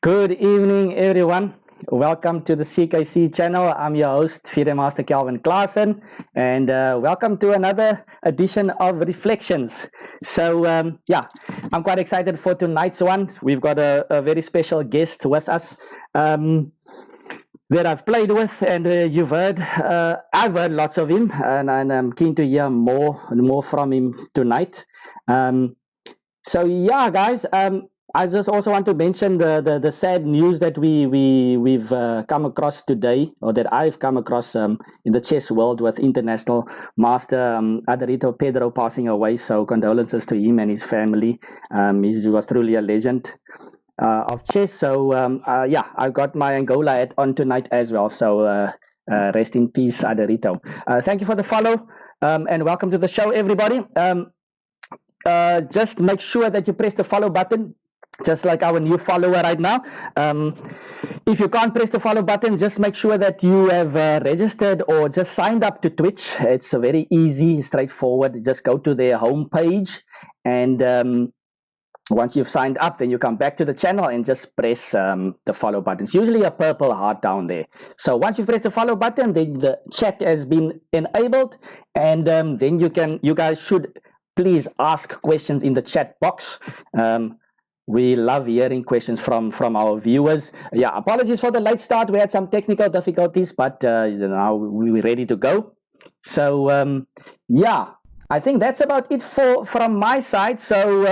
Good evening, everyone. Welcome to the CKC channel. I'm your host, FIDE Master Calvin Klaasen, and welcome to another edition of Reflections. So, I'm quite excited for tonight's one. We've got a very special guest with us that I've played with, and you've heard. I've heard lots of him, and I'm keen to hear more from him tonight. Guys. I just also want to mention the sad news that we've come across today, or that I've come across in the chess world, with international master Aderito Pedro passing away. So condolences to him and his family. He was truly a legend of chess. So I've got my Angola hat on tonight as well. So rest in peace, Aderito. Thank you for the follow, and welcome to the show, everybody. Just make sure that you press the follow button, just like our new follower right now. If you can't press the follow button, just make sure that you have registered or just signed up to Twitch. It's very easy, straightforward. Just go to their homepage, and once you've signed up, then you come back to the channel and just press the follow button. It's usually a purple heart down there. So once you've pressed the follow button, then the chat has been enabled, and then you guys should please ask questions in the chat box. We love hearing questions from our viewers. Apologies for the late start. We had some technical difficulties, but now we're ready to go. So I think that's about it from my side. So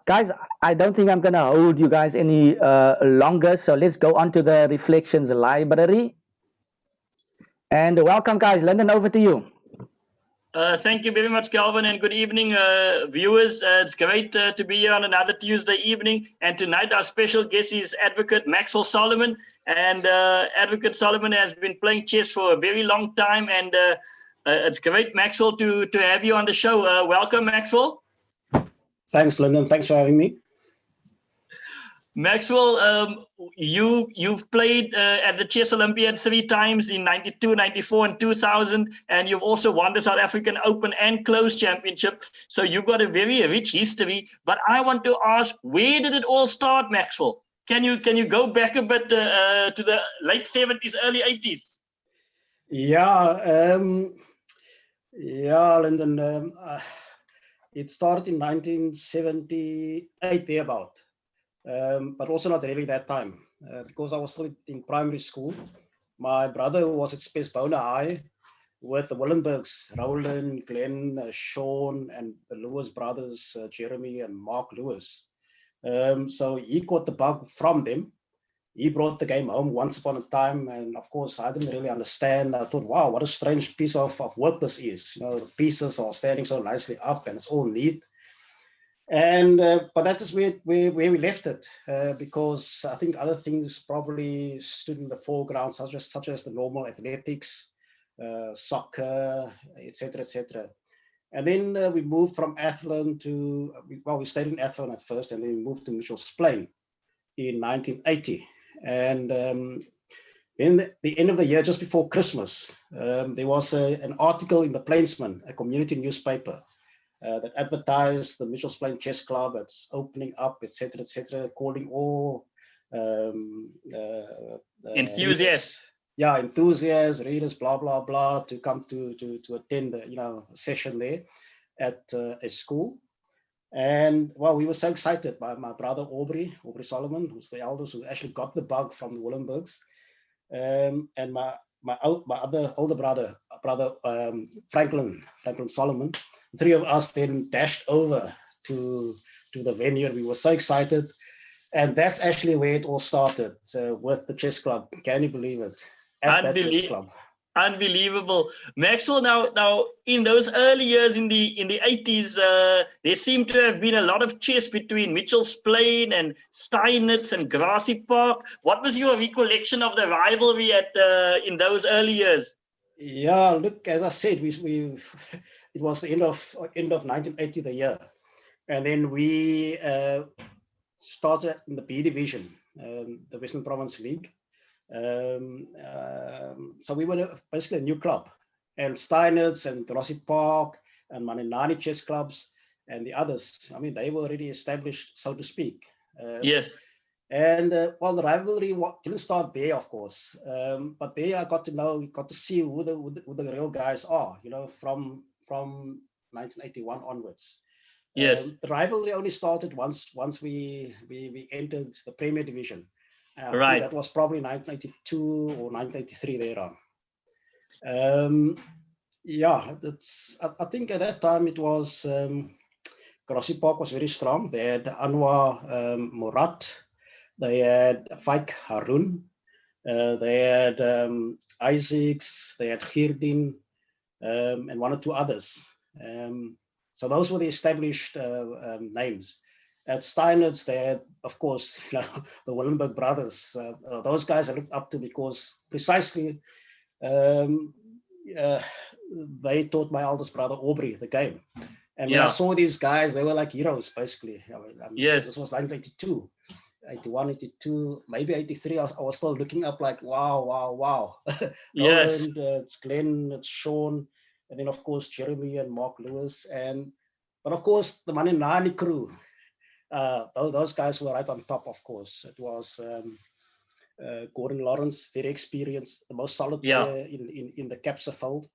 guys, I don't think I'm gonna hold you guys any longer. So let's go on to the Reflections Library. And welcome, guys. Lyndon, over to you. Thank you very much, Calvin, and good evening, viewers. It's great to be here on another Tuesday evening. And tonight, our special guest is Advocate Maxwell Solomon. And Advocate Solomon has been playing chess for a very long time. And it's great, Maxwell, to have you on the show. Welcome, Maxwell. Thanks, Lyndon. Thanks for having me. Maxwell, you've played at the Chess Olympiad 3 times in 92, 94, and 2000, and you've also won the South African Open and Closed Championship. So you've got a very rich history. But I want to ask, where did it all start, Maxwell? Can you go back a bit to the late 70s, early 80s? Lyndon. It started in 1978, thereabout. But also not really that time, because I was still in primary school. My brother was at Spesbona High with the Willenbergs, Roland, Glenn, Sean, and the Lewis brothers, Jeremy and Mark Lewis. So he caught the bug from them. He brought the game home once upon a time, and of course I didn't really understand. I thought, wow, what a strange piece of work this is. The pieces are standing so nicely up and it's all neat. And but that is where we left it, because I think other things probably stood in the foreground, such as the normal athletics, soccer, etc. And then we moved from Athlone to, we stayed in Athlone at first, and then we moved to Mitchell's Plain in 1980. And in the end of the year, just before Christmas, there was an article in the Plainsman, a community newspaper, that advertised the Mitchell's Plain Chess Club that's opening up, etc., calling all enthusiasts. Enthusiasts, readers, blah blah blah, to come to attend a session there at a school. And well, we were so excited. My brother Aubrey Solomon, who's the eldest, who actually got the bug from the Willenbergs, and my other older brother Franklin Solomon. The 3 of us then dashed over to the venue, and we were so excited. And that's actually where it all started, with the chess club. Can you believe it? At that chess club. Unbelievable. Maxwell, now in those early years in the 80s, there seemed to have been a lot of chess between Mitchell's Plain and Steinitz and Grassy Park. What was your recollection of the rivalry in those early years? Yeah, look, as I said, it was the end of 1980, the year, and then we started in the B division, the Western Province League. So we were basically a new club, and Steinitz and Grassy Park and Manenani chess clubs and the others, I mean, they were already established, so to speak. Yes. And well, the rivalry didn't start there, of course, but there I got to see who the real guys are, from 1981 onwards. Yes. The rivalry only started once we entered the Premier Division. I think Right. that was probably 1992 or 1983 there on. Yeah, I think at that time it was Grassy Park was very strong. They had Anwar Murat, they had Faik Harun, they had Isaacs, they had Girdin, and one or two others. So those were the established names. At Steinitz, they had, of course, the Willenberg brothers. Those guys I looked up to because precisely they taught my eldest brother Aubrey the game. And when I saw these guys, they were like heroes, basically. Yes. This was 1982, 81, 82, maybe 83. I was still looking up like, wow. Yes. Roland, it's Glenn, it's Sean, and then, of course, Jeremy and Mark Lewis. But, of course, the Maninani crew, those guys were right on top, of course. It was Gordon Lawrence, very experienced, the most solid player in the capture field.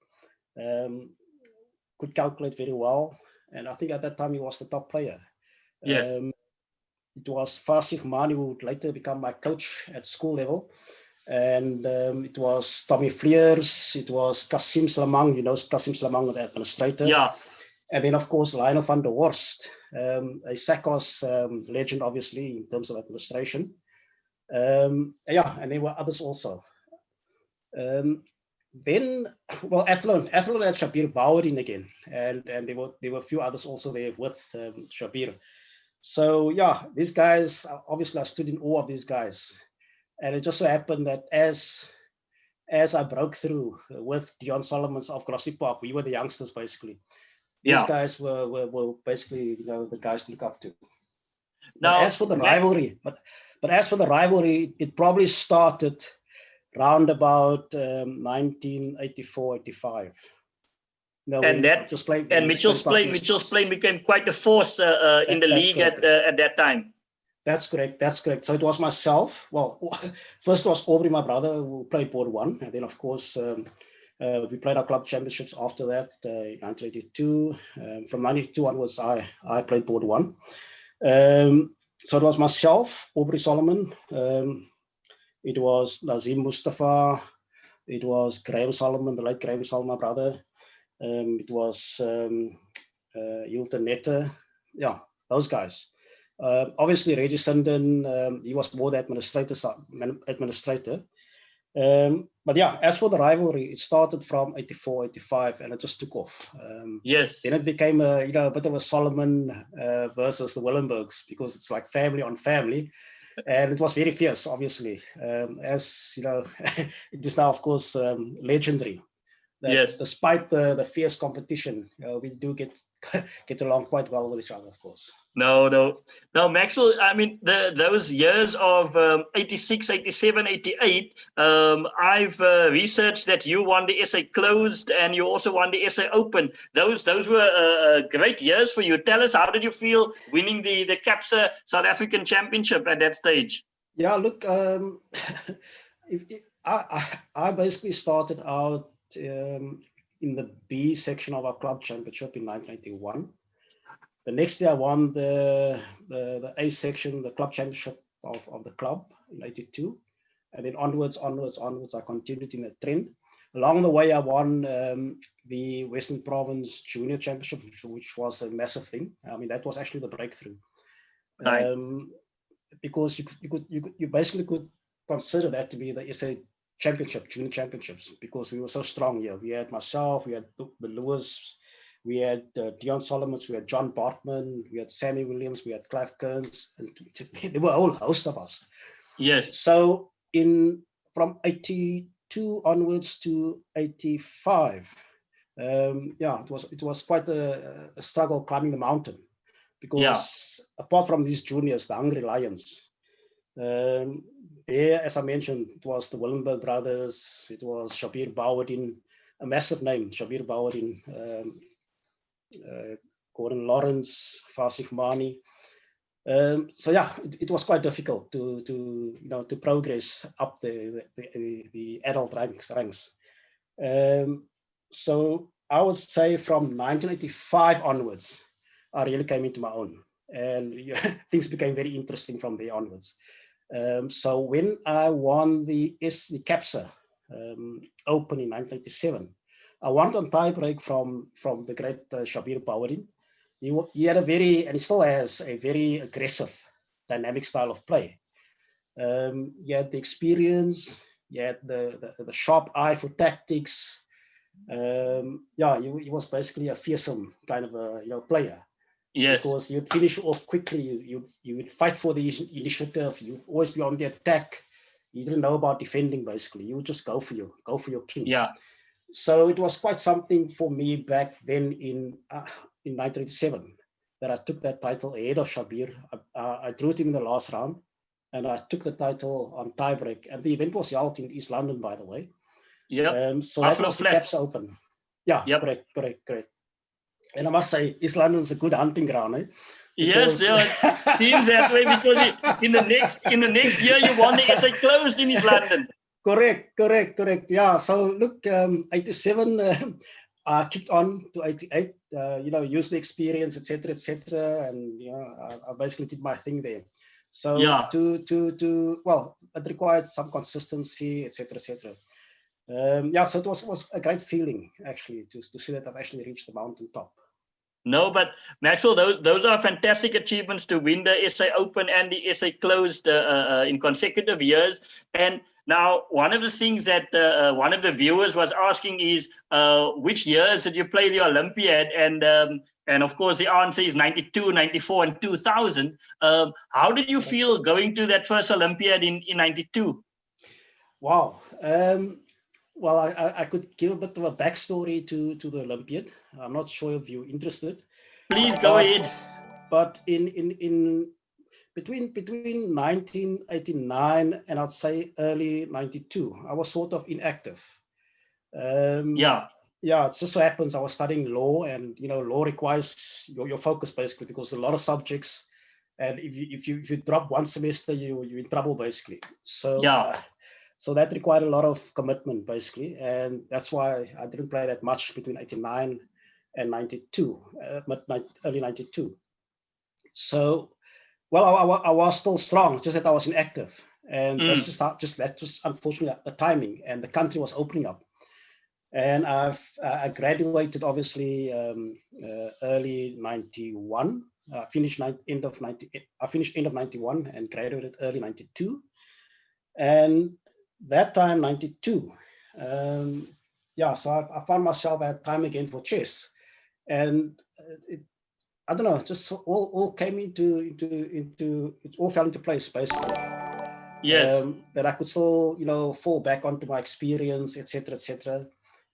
Could calculate very well. And I think at that time he was the top player. Yes. It was Fasih Mani who would later become my coach at school level. And it was Tommy Fleers, it was Kasim Slamang, Kasim Slamang, the administrator. Yeah. And then, of course, Lionel van der Horst, a SACOS legend, obviously, in terms of administration. And there were others also. Then, well, Athlone had Shabir Bouah again, and there were a few others also there with Shabir. So yeah, these guys, obviously I stood in awe of these guys. And it just so happened that as I broke through with Dion Solomons of Grassy Park, we were the youngsters basically. These guys were basically the guys to look up to. Now, but as for the rivalry, it probably started round about 1984-85. Mitchell's Plain became quite a force in the league at that time. That's correct. So it was myself. Well, first was Aubrey, my brother, who played board one. And then, of course, we played our club championships after that in 1982. From 92 onwards, I played board one. So it was myself, Aubrey Solomon. It was Nazim Mustafa. It was Graham Solomon, the late Graham Solomon, my brother. It was Hilton Nette. Yeah, those guys. Obviously, Reggie Sinden, he was more the administrator. But yeah, as for the rivalry, it started from 84, 85, and it just took off. Yes. Then it became a bit of a Solomon versus the Willenbergs, because it's like family on family. And it was very fierce, obviously. As you know, it is now, of course, legendary. That despite the fierce competition, we do get along quite well with each other, of course. No, Maxwell, I mean, those years of 86, 87, 88, I've researched that you won the SA Closed and you also won the SA Open. Those were great years for you. Tell us, how did you feel winning the CAPSA South African Championship at that stage? Yeah, look, I basically started out in the B section of our club championship in 1991. The next year I won the A section, the club championship of the club in 82. And then onwards, I continued in the trend. Along the way, I won the Western Province Junior Championship, which was a massive thing. I mean, that was actually the breakthrough. Right. Because you basically could consider that to be the SA Championship, Junior Championships, because we were so strong here. We had myself, we had the Lewis, we had Dion Solomons, we had John Bartman, we had Sammy Williams, we had Clive Kearns, and there were a whole host of us. Yes. So from 82 onwards to 85, it was quite a struggle climbing the mountain, because apart from these juniors, the Hungry Lions, there, as I mentioned, it was the Willenberg brothers, it was Shabir Bouah, a massive name, Shabir Bouah, Gordon Lawrence, Fasih Mani. So yeah, it was quite difficult to progress up the adult ranks. So I would say from 1985 onwards, I really came into my own, and things became very interesting from there onwards. So when I won the CAPSA Open in 1987, I won on tiebreak from the great Shabir Bouah. He had a very, and he still has a very aggressive, dynamic style of play. He had the experience, he had the sharp eye for tactics. Yeah, he was basically a fearsome kind of a player. Yes. Because you'd finish off quickly, you would fight for the initiative, you'd always be on the attack. You didn't know about defending, basically. You would just go for your king. Yeah. So it was quite something for me back then in 1987 that I took that title ahead of Shabir. I drew him in the last round, and I took the title on tiebreak. And the event was held in East London, by the way. Yeah. So that was the CAPSA Open. Yeah, yep. Correct. And I must say, East London is a good hunting ground, eh? Because... Yes, it seems that way, because in the next year you won the SA Closed in East London. Correct. Yeah. So look, 87, I kicked on to 88. Used the experience, etc. And I basically did my thing there. So yeah. Well, it required some consistency, etc. So it was a great feeling actually to see that I've actually reached the mountaintop. No, but Maxwell, those are fantastic achievements to win the SA Open and the SA Closed in consecutive years. And now, one of the things that one of the viewers was asking is, which years did you play the Olympiad? And of course, the answer is 92, 94, and 2000. How did you feel going to that first Olympiad in 92? Wow. Well, I could give a bit of a backstory to the Olympiad. I'm not sure if you're interested. Please go ahead. But in between 1989 and I'd say early 92, I was sort of inactive. Yeah, it just so happens I was studying law, and law requires your focus basically, because a lot of subjects, and if you drop one semester, you're in trouble basically. So yeah. So that required a lot of commitment, basically. And that's why I didn't play that much between 89 and 92, early 92. So, well, I was still strong, just that I was inactive. And that's just unfortunately the timing, and the country was opening up. And I graduated, obviously, early 91. I finished end of 91 and graduated early 92. And that time, 92, so I found myself at time again for chess, and I don't know, just all came into it all fell into place basically. Yes. That I could still fall back onto my experience, etc.,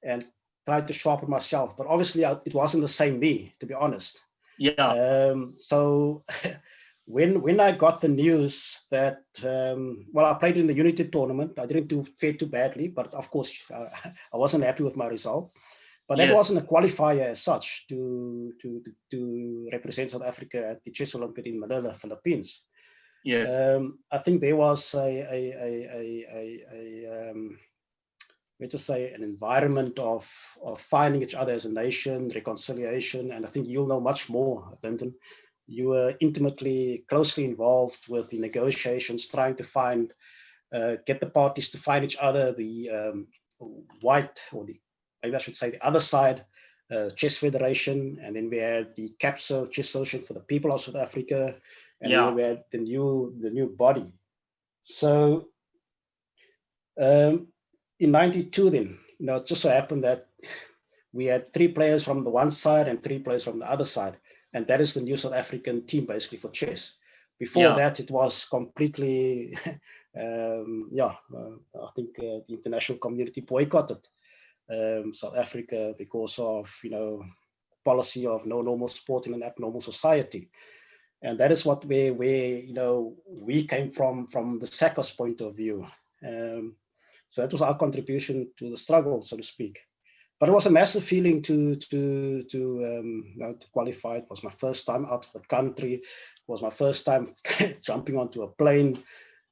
and try to sharpen myself. But obviously, it wasn't the same me, to be honest. Yeah. So. When I got the news that, I played in the Unity tournament, I didn't fare too badly, but of course I wasn't happy with my result. But that wasn't a qualifier as such to represent South Africa at the Chess Olympiad in Manila, Philippines. Yes. I think there was let's just say an environment of finding each other as a nation, reconciliation, and I think you'll know much more, Lyndon. You were intimately, closely involved with the negotiations, trying to get the parties to find each other, the maybe I should say the other side, Chess Federation, and then we had the CAPSA, Chess Association for the People of South Africa, and then we had the new body. So in 92 then, it just so happened that we had 3 players from the one side and 3 players from the other side. And that is the new South African team, basically, for chess. Before that, it was completely, I think the international community boycotted South Africa because of, policy of no normal sport in an abnormal society. And that is where we came from the SACOS point of view. So that was our contribution to the struggle, so to speak. but it was a massive feeling to qualify. It was my first time out of the country. It was my first time jumping onto a plane,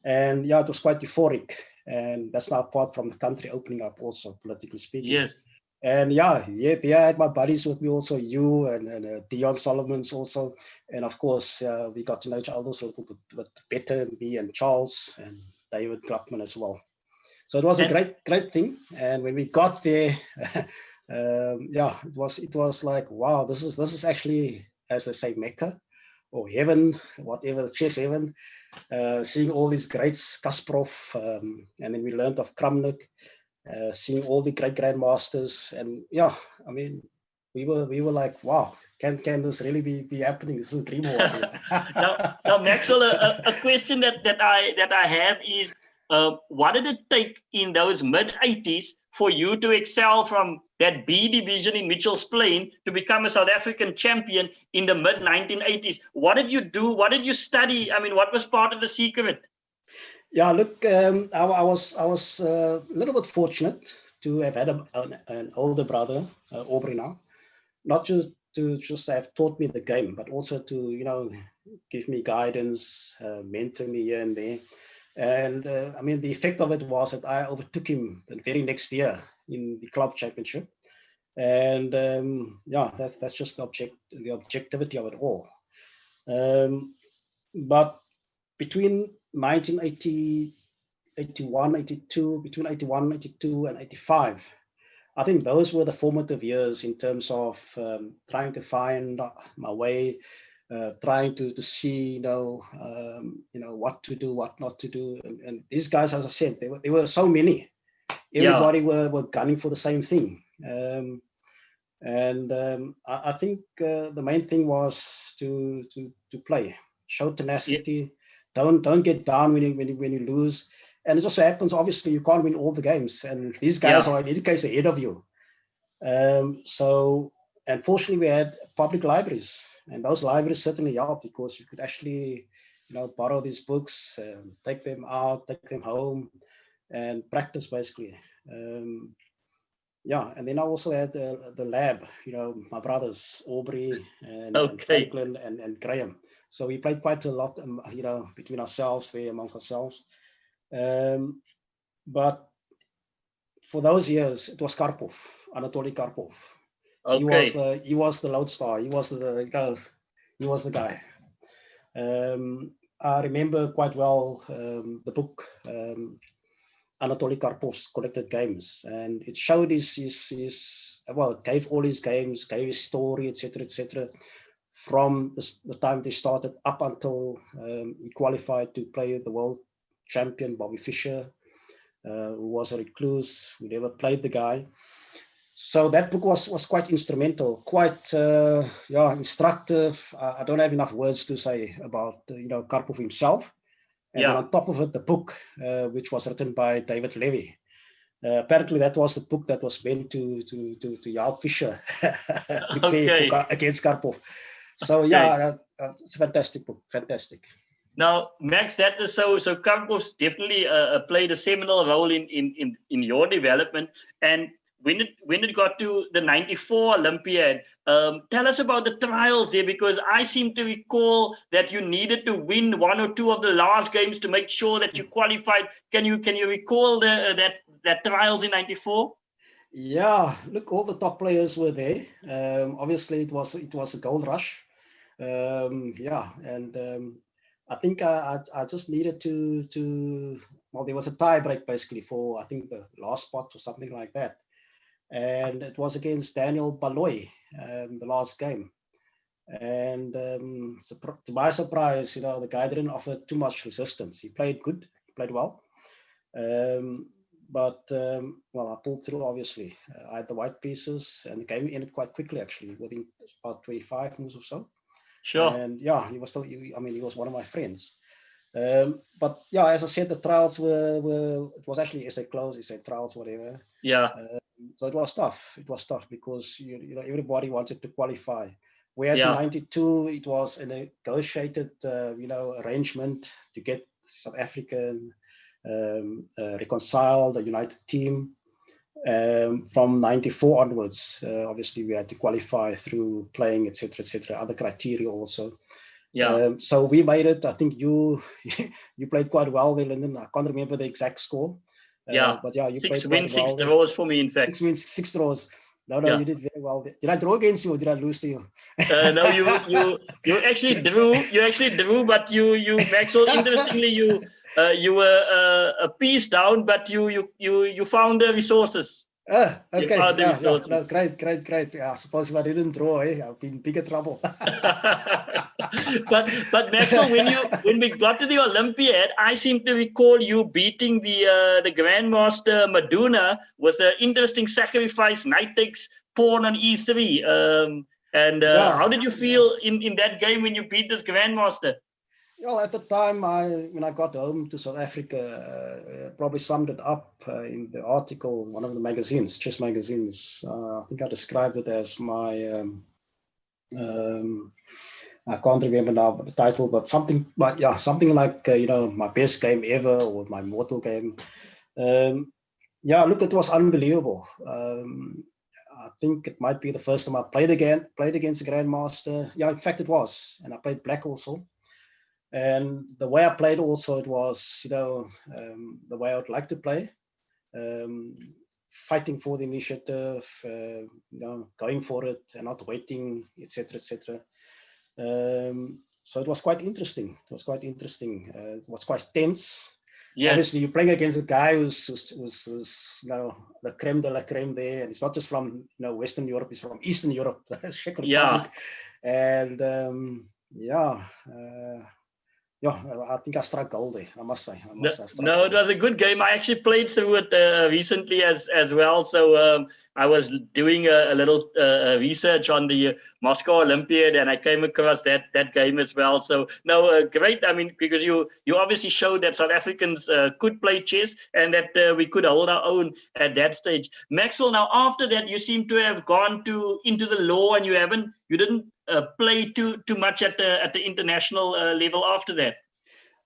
and yeah, it was quite euphoric. And that's now apart from the country opening up, also politically speaking. Yes. And yeah, I had my buddies with me also, you and Dion Solomons also, and of course we got to know each other a little bit better, me and Charles and David Gluckman as well. So it was a great thing. And when we got there, it was like, wow, this is actually, as they say, Mecca or heaven, whatever, chess heaven. Seeing all these greats, Kasparov, and then we learned of Kramnik. Seeing all the great grandmasters, and yeah, I mean, we were like, wow, can this really be happening? This is a dream. now, Maxwell, a question that I have is, what did it take in those mid-80s for you to excel from that B division in Mitchell's Plain to become a South African champion in the mid-1980s? What did you do? What did you study? I mean, what was part of the secret? Yeah, look, I was a little bit fortunate to have had an older brother, Aubrey now, not just to have taught me the game, but also to, give me guidance, mentor me here and there. And I mean, the effect of it was that I overtook him the very next year in the club championship. And that's just the objectivity of it all. But between 1980, 81, 82, between 81, 82 and 85, I think those were the formative years in terms of trying to find my way, trying to see, what to do, what not to do. And these guys, as I said, there were so many. Everybody were gunning for the same thing. I think the main thing was to play, show tenacity. Don't get down when you lose. And it also happens, obviously, you can't win all the games, and these guys are in any case ahead of you. So, unfortunately, we had public libraries, and those libraries certainly helped because you could actually, borrow these books, take them out, take them home, and practice basically. And then I also had the lab, my brothers, Aubrey and Franklin and Graham. So we played quite a lot, between ourselves there, amongst ourselves. But for those years, it was Karpov, Anatoly Karpov. Okay. He was the lodestar. He was the guy. I remember quite well the book Anatoly Karpov's Collected Games, and it showed it gave all his games, gave his story, etc., from the time they started up until he qualified to play the world champion Bobby Fischer, who was a recluse, who never played the guy. So that book was quite instrumental, quite instructive. I don't have enough words to say about Karpov himself. And then on top of it, the book, which was written by David Levy. Apparently, that was the book that was meant to help Fischer prepare against Karpov. So it's a fantastic book, fantastic. Now, Max, that is so Karpov's definitely played a seminal role in your development. And when it got to the 94 Olympiad, tell us about the trials there, because I seem to recall that you needed to win one or two of the last games to make sure that you qualified. Can you recall that trials in 94? Yeah, look, all the top players were there. Obviously, it was a gold rush. I think I just needed to there was a tie break basically for, I think, the last spot or something like that. And it was against Daniel Baloy, the last game. And to my surprise, the guy didn't offer too much resistance. He played good, he played well. But I pulled through, obviously. I had the white pieces, and the game ended quite quickly, actually, within about 25 moves or so. Sure. And he was still, he was one of my friends. But as I said, the trials it was actually essay close, essay trials, whatever. Yeah. So it was tough. It was tough because everybody wanted to qualify. Whereas in 92, it was a negotiated arrangement to get South African reconciled, a united team. From 94 onwards, obviously we had to qualify through playing, etc., other criteria also. Yeah. So we made it. I think you you played quite well there, Lyndon. I can't remember the exact score. But yeah, you 6 played wins, quite 6 well there. draws for me, in fact. 6 wins, 6 draws. No, Yeah. you did very well there. Did I draw against you or did I lose to you? No, you actually drew. You actually drew, but you Maxwell. Interestingly, you were a piece down, but you found the resources. You Okay. found the Yeah. resources. No, great. Yeah, I suppose if I didn't draw, I've been in bigger trouble. but Maxwell, when we got to the Olympiad, I seem to recall you beating the Grandmaster Maduna with an interesting sacrifice, knight takes pawn on e3. How did you feel in that game when you beat this Grandmaster? Well, at the time, when I got home to South Africa, probably summed it up in the article, one of the magazines, chess magazines. I think I described it as my, I can't remember now the title, but something like my best game ever or my mortal game. Look, it was unbelievable. I think it might be the first time I played against a Grandmaster. Yeah, in fact, it was, and I played black also. And the way I played also, it was, the way I would like to play, fighting for the initiative, going for it and not waiting, etc. So it was quite interesting. It was quite tense. Yes. Obviously, you're playing against a guy who's the creme de la creme there, and it's not just from Western Europe; it's from Eastern Europe, the Czech Republic, and I think I struck gold there. I must say. No, it was a good game. I actually played through it recently as well. So I was doing a little research on the Moscow Olympiad, and I came across that game as well. So no, great. I mean, because you obviously showed that South Africans could play chess and that we could hold our own at that stage. Maxwell, now after that, you seem to have gone into the law, and you didn't play too much at the international level after that.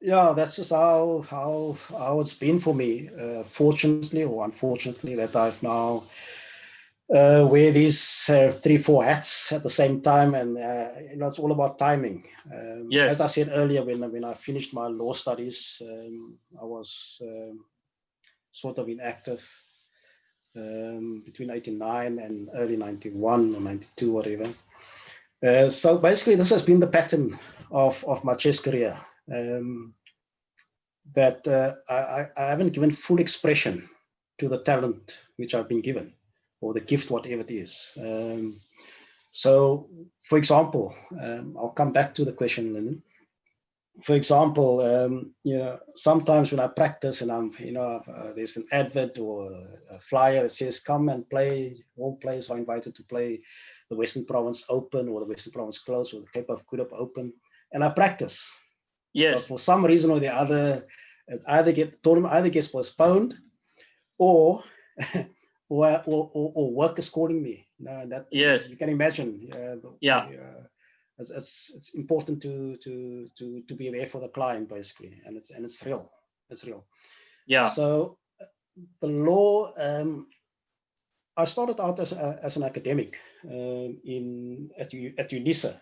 Yeah, that's just how it's been for me. Fortunately or unfortunately, that I've now wear these 3-4 hats at the same time, and it's all about timing. Yes. As I said earlier, when I finished my law studies, I was sort of inactive between 89 and early 91 or 92, whatever. So basically, this has been the pattern of my chess career. That I haven't given full expression to the talent which I've been given, or the gift, whatever it is. So, for example, I'll come back to the question, Lyndon. For example, sometimes when I practice and I'm, there's an advert or a flyer that says, come and play, all players are invited to play the Western Province Open or the Western Province Close or the Cape of Good Hope Open, and I practice. Yes. But for some reason or the other, the tournament either gets postponed or work is calling me. That, yes. You can imagine. It's important to be there for the client, basically, and it's real. It's real. Yeah. So the law. I started out as an academic at UNISA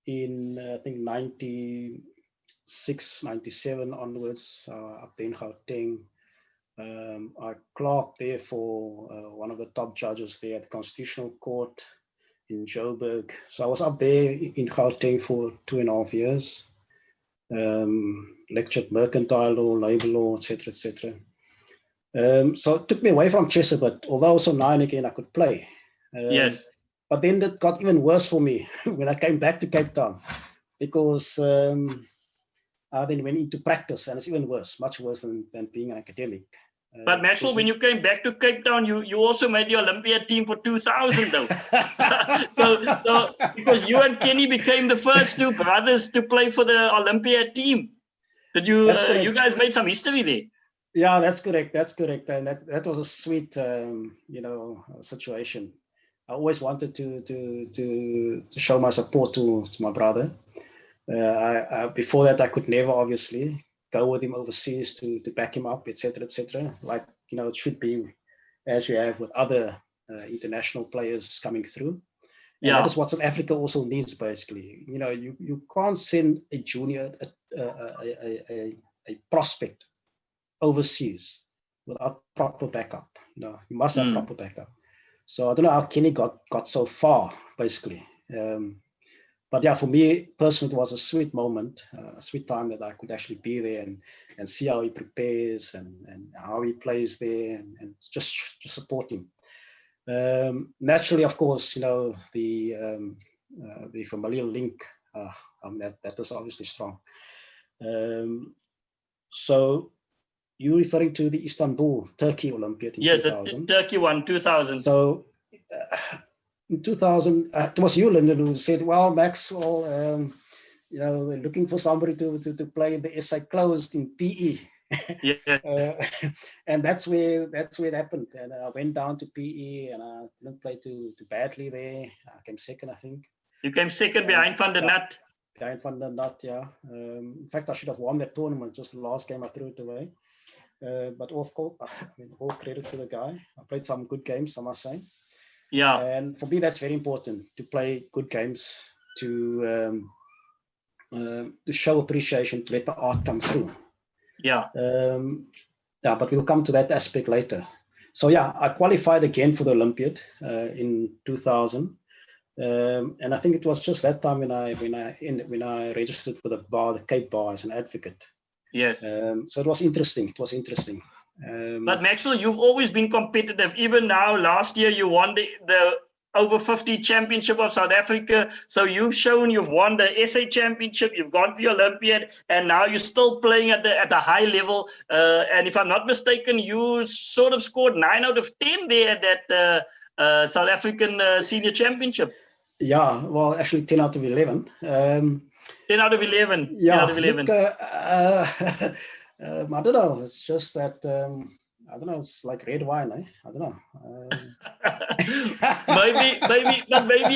in I think 96, 97 onwards, up there in Gauteng. I clerked there for one of the top judges there at the Constitutional Court in Joburg. So I was up there in Gauteng for 2.5 years. Lectured mercantile law, labor law, etc. So it took me away from chess a bit, although also now and again I could play. Yes. But then it got even worse for me when I came back to Cape Town, because I then went into practice, and it's even worse, much worse than being an academic. But Maxwell, when you came back to Cape Town, you also made the Olympiad team for 2000, though. so because you and Kenny became the first two brothers to play for the Olympiad team. Did you? You guys made some history there. Yeah, that's correct. And that was a sweet, situation. I always wanted to show my support to my brother. Before that, I could never obviously go with him overseas to back him up, etc. Like, it should be as you have with other international players coming through. And Yeah. that is what South Africa also needs, basically. You know, you can't send a junior, a prospect overseas without proper backup. You know, you must have proper backup. So I don't know how Kenny got so far, basically. But yeah, for me personally, it was a sweet moment, a sweet time that I could actually be there and see how he prepares and how he plays there and just support him. Naturally, of course, you know, the familial link, that was obviously strong. So you're referring to the Istanbul, Turkey Olympiad in 2000? Yes, the Turkey one, 2000. So in 2000, it was you, Lyndon, who said, well, Maxwell, you know, they're looking for somebody to play the SA closed in PE. Yeah. And that's where it happened. And I went down to PE and I didn't play too badly there. I came second, I think. You came second behind Van der Nat. Behind Van der Nat, yeah. In fact, I should have won that tournament. Just the last game I threw it away. But of course, I mean, all credit to the guy. I played some good games, I must say. Yeah. And for me, that's very important, to play good games, to show appreciation, to let the art come through. Yeah. Yeah, but we'll come to that aspect later. So yeah, I qualified again for the Olympiad in 2000. And I think it was just that time when I registered for the bar, the Cape Bar, as an advocate. Yes. So it was interesting. But Maxwell, you've always been competitive. Even now, last year you won the over 50 championship of South Africa. So you've shown you've won the SA championship, you've gone to the Olympiad, and now you're still playing at a high level. And if I'm not mistaken, you sort of scored 9 out of 10 there at that South African senior championship. Yeah, well, actually 10 out of 11. 10 out of 11. Yeah, 10 out of 11. Look, I don't know. It's just that, I don't know, it's like red wine, eh? I don't know. maybe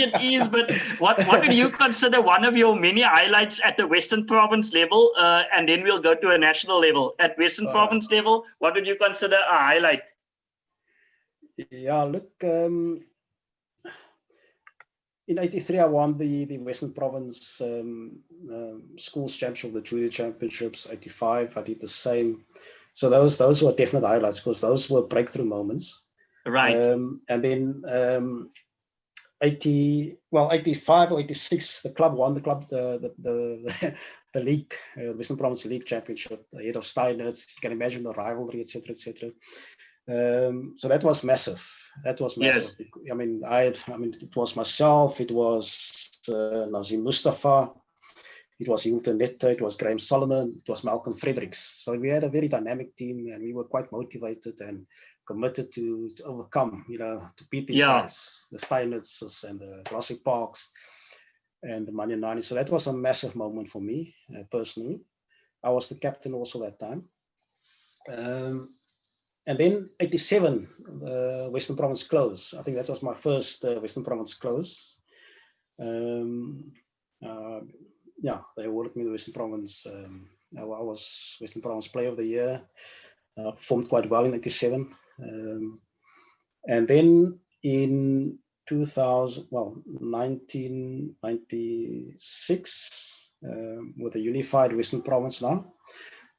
it is, but what would you consider one of your many highlights at the Western Province level? And then we'll go to a national level. At Western Province level, what would you consider a highlight? Yeah, look, in '83, I won the Western Province schools championship, the junior championships. '85, I did the same. So those were definite highlights, because those were breakthrough moments. Right. And then 85 or 86, the club won the league, the Western Province League Championship, ahead of Steinitz. You can imagine the rivalry, etc., etc. So that was massive. That was massive. Yes. I mean, it was myself. It was Nazim Mustafa. It was Hilton Netta. It was Graham Solomon. It was Malcolm Fredericks. So we had a very dynamic team, and we were quite motivated and committed to overcome, to beat these guys, the Steinitzes and the Rossi Parks and the Manyanani. So that was a massive moment for me personally. I was the captain also that time. And then 87, Western Province close. I think that was my first Western Province close. They awarded me the Western Province. I was Western Province Player of the Year. Performed quite well in 87. And then in 1996, with the unified Western Province now,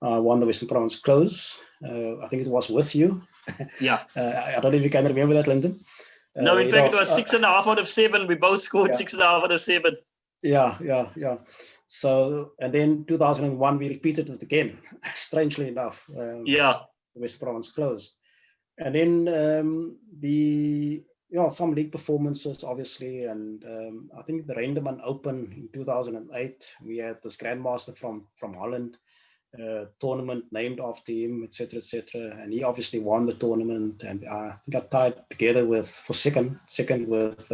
I won the Western Province close. I think it was with you. Yeah. I don't know if you can remember that, Lyndon. No, in fact, it was 6.5 out of 7. We both scored 6.5 out of 7. Yeah. So, and then 2001, we repeated it again, strangely enough. The Western Province closed. And then some league performances, obviously. And I think the Renderman Open in 2008, we had this grandmaster from Holland, tournament named after him, etc., and he obviously won the tournament. And I think I tied together for second with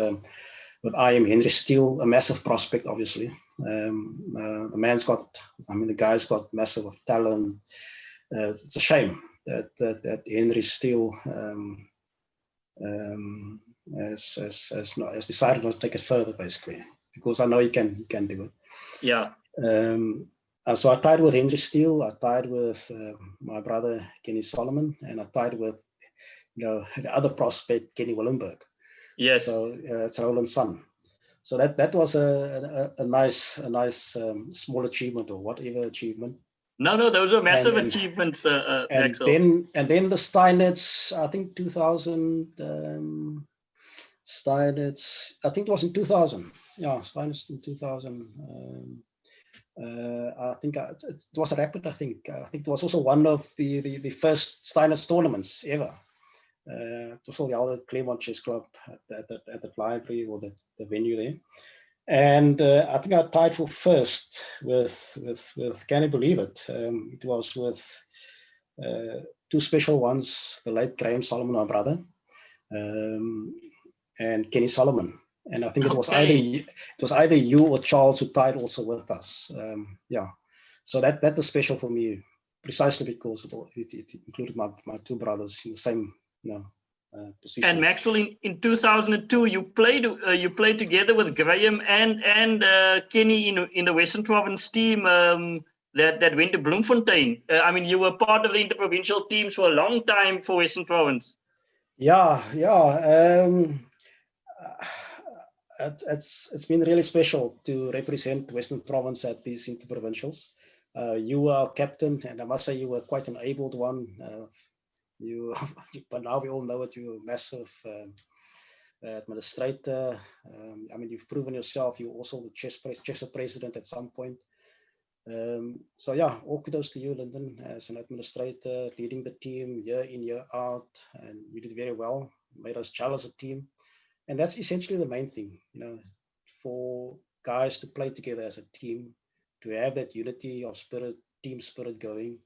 I.M. Henry Steele, a massive prospect, obviously. The guy's got massive talent. It's a shame that Henry Steele has decided not to take it further, basically, because I know he can do it. Yeah. So I tied with Henry Steele, I tied with my brother Kenny Solomon, and I tied with the other prospect, Kenny Willenberg. Yes. So it's Roland's son. So that was a nice small achievement, or whatever achievement. No, those are massive achievements, Maxwell. And then the Steinitz, I think 2000. Steinitz, I think it was in 2000. Yeah, Steinitz in 2000. I think it was a Rapid. I think it was also one of the first Steinitz tournaments ever. It was all the other Claremont Chess Club at the library or the venue there. And I think I tied for first with can you believe it? It was with two special ones, the late Graham Solomon, my brother, and Kenny Solomon. And I think it was either you or Charles who tied also with us. So that is special for me, precisely because it included my two brothers in the same position. And Maxwell, in 2002, you played together with Graham and Kenny in the Western Province team that went to Bloemfontein. I mean, you were part of the interprovincial teams for a long time for Western Province. Yeah. It's been really special to represent Western Province at these interprovincials. You were captain, and I must say you were quite an abled one. But now we all know that you're a massive administrator. I mean, you've proven yourself. You're also the chess president at some point. So yeah, all kudos to you, Lyndon, as an administrator, leading the team year in, year out, and you did very well. Made us gel as a team, and that's essentially the main thing, for guys to play together as a team, to have that unity of spirit, team spirit going,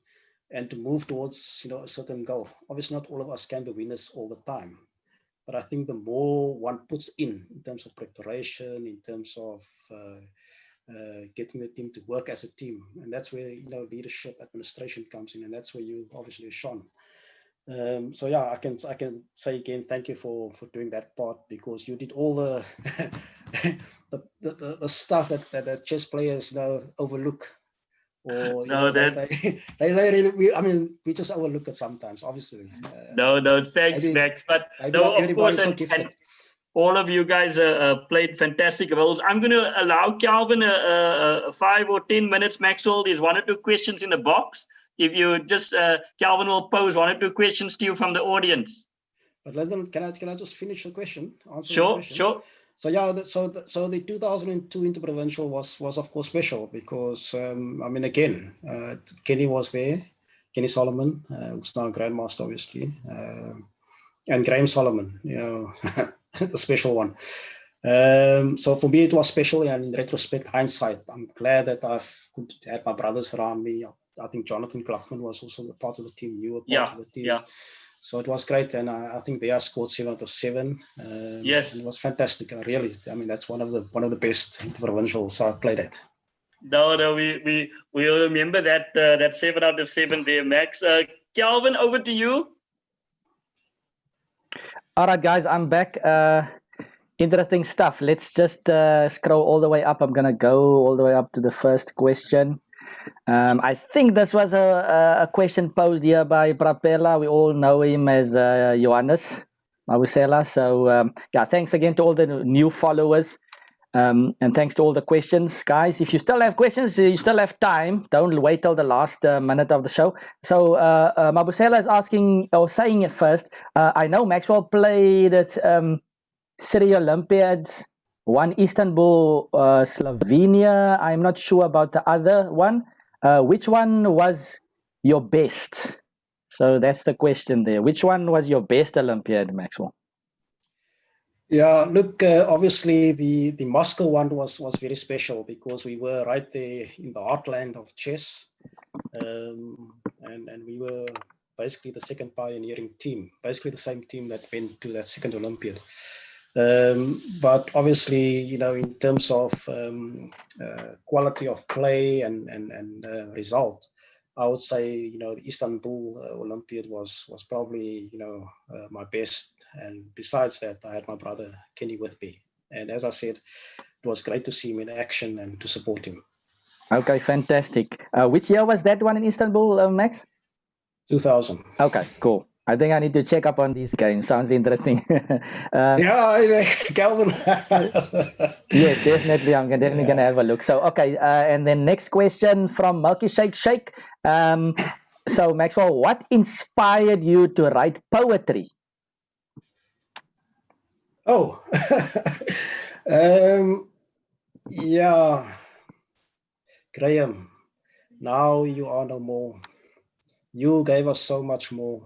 and to move towards a certain goal. Obviously, not all of us can be winners all the time, but I think the more one puts in terms of preparation, in terms of getting the team to work as a team, and that's where leadership, administration comes in, and that's where you obviously shone. So yeah, I can say again, thank you for doing that part, because you did all the the stuff that chess players overlook. Or they really, we just overlook it sometimes, obviously. No, thanks, Max. But no, of course, and all of you guys played fantastic roles. I'm going to allow Calvin 5 or 10 minutes. Maxwell, there's 1 or 2 questions in the box. If you just, Calvin will pose 1 or 2 questions to you from the audience. But Lyndon, can I just finish the question? Sure. So yeah, so the 2002 interprovincial was of course special because again, Kenny was there, Kenny Solomon, who's now a grandmaster, obviously, and Graham Solomon, the special one. So for me, it was special, and in retrospect, hindsight, I'm glad that I've had my brothers around me. I think Jonathan Gluckman was also a part of the team. You were part of the team. Yeah. So it was great, and I think they scored 7 out of 7. Yes, it was fantastic. That's one of the best interprovincials I played at. No, we remember that 7 out of 7 there, Max. Calvin, over to you. All right, guys, I'm back. Interesting stuff. Let's just scroll all the way up. I'm gonna go all the way up to the first question. I think this was a question posed here by Prapela. We all know him as Johannes Mabusela. So thanks again to all the new followers, and thanks to all the questions, guys. If you still have questions, you still have time. Don't wait till the last minute of the show. So Mabusela is asking or saying it first. I know Maxwell played at 3 Olympiads, 1 Istanbul, Slovenia. I'm not sure about the other one. Which one was your best? So that's the question there. Which one was your best Olympiad, Maxwell? Yeah, look, obviously the Moscow one was very special because we were right there in the heartland of chess, and we were basically the second pioneering team, basically the same team that went to that second Olympiad. But obviously, in terms of quality of play and result, I would say, the Istanbul Olympiad was probably, my best. And besides that, I had my brother Kenny with me. And as I said, it was great to see him in action and to support him. Okay, fantastic. Which year was that one in Istanbul, Max? 2000. Okay, cool. I think I need to check up on these games. Sounds interesting. Yeah, Calvin. Yes, definitely. I'm definitely going to have a look. So, okay. And then next question from Milky Shake. So, Maxwell, what inspired you to write poetry? Oh, yeah, Graham, now you are no more. You gave us so much more.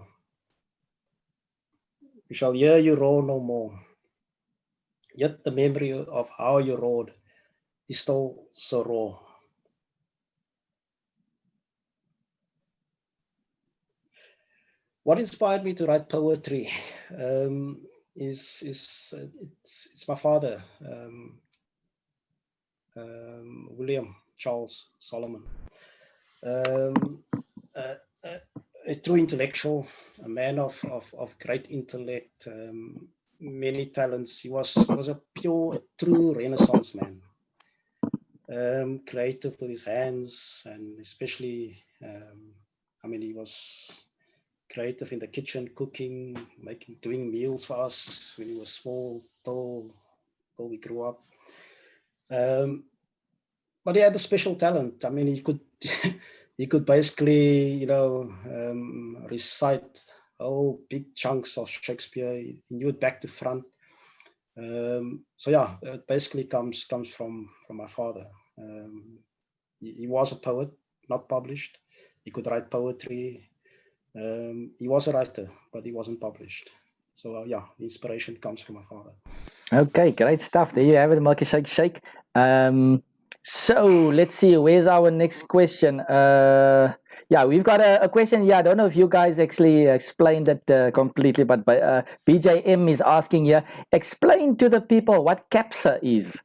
We shall hear you roar no more. Yet the memory of how you roared is still so raw. What inspired me to write poetry it's my father, William Charles Solomon. A true intellectual, a man of great intellect, many talents. He was a true Renaissance man. Creative with his hands, and especially, he was creative in the kitchen, cooking, doing meals for us when he was small, till we grew up. But he had a special talent. He could he could basically, recite whole big chunks of Shakespeare. He knew it back to front. So yeah, it basically comes from my father. He was a poet, not published. He could write poetry. He was a writer, but he wasn't published. So yeah, the inspiration comes from my father. Okay, great stuff. There you have it, Milky Shake. So let's see, where's our next question? Yeah, we've got a question here. I don't know if you guys actually explained it completely, but BJM is asking here, explain to the people what CAPSA is.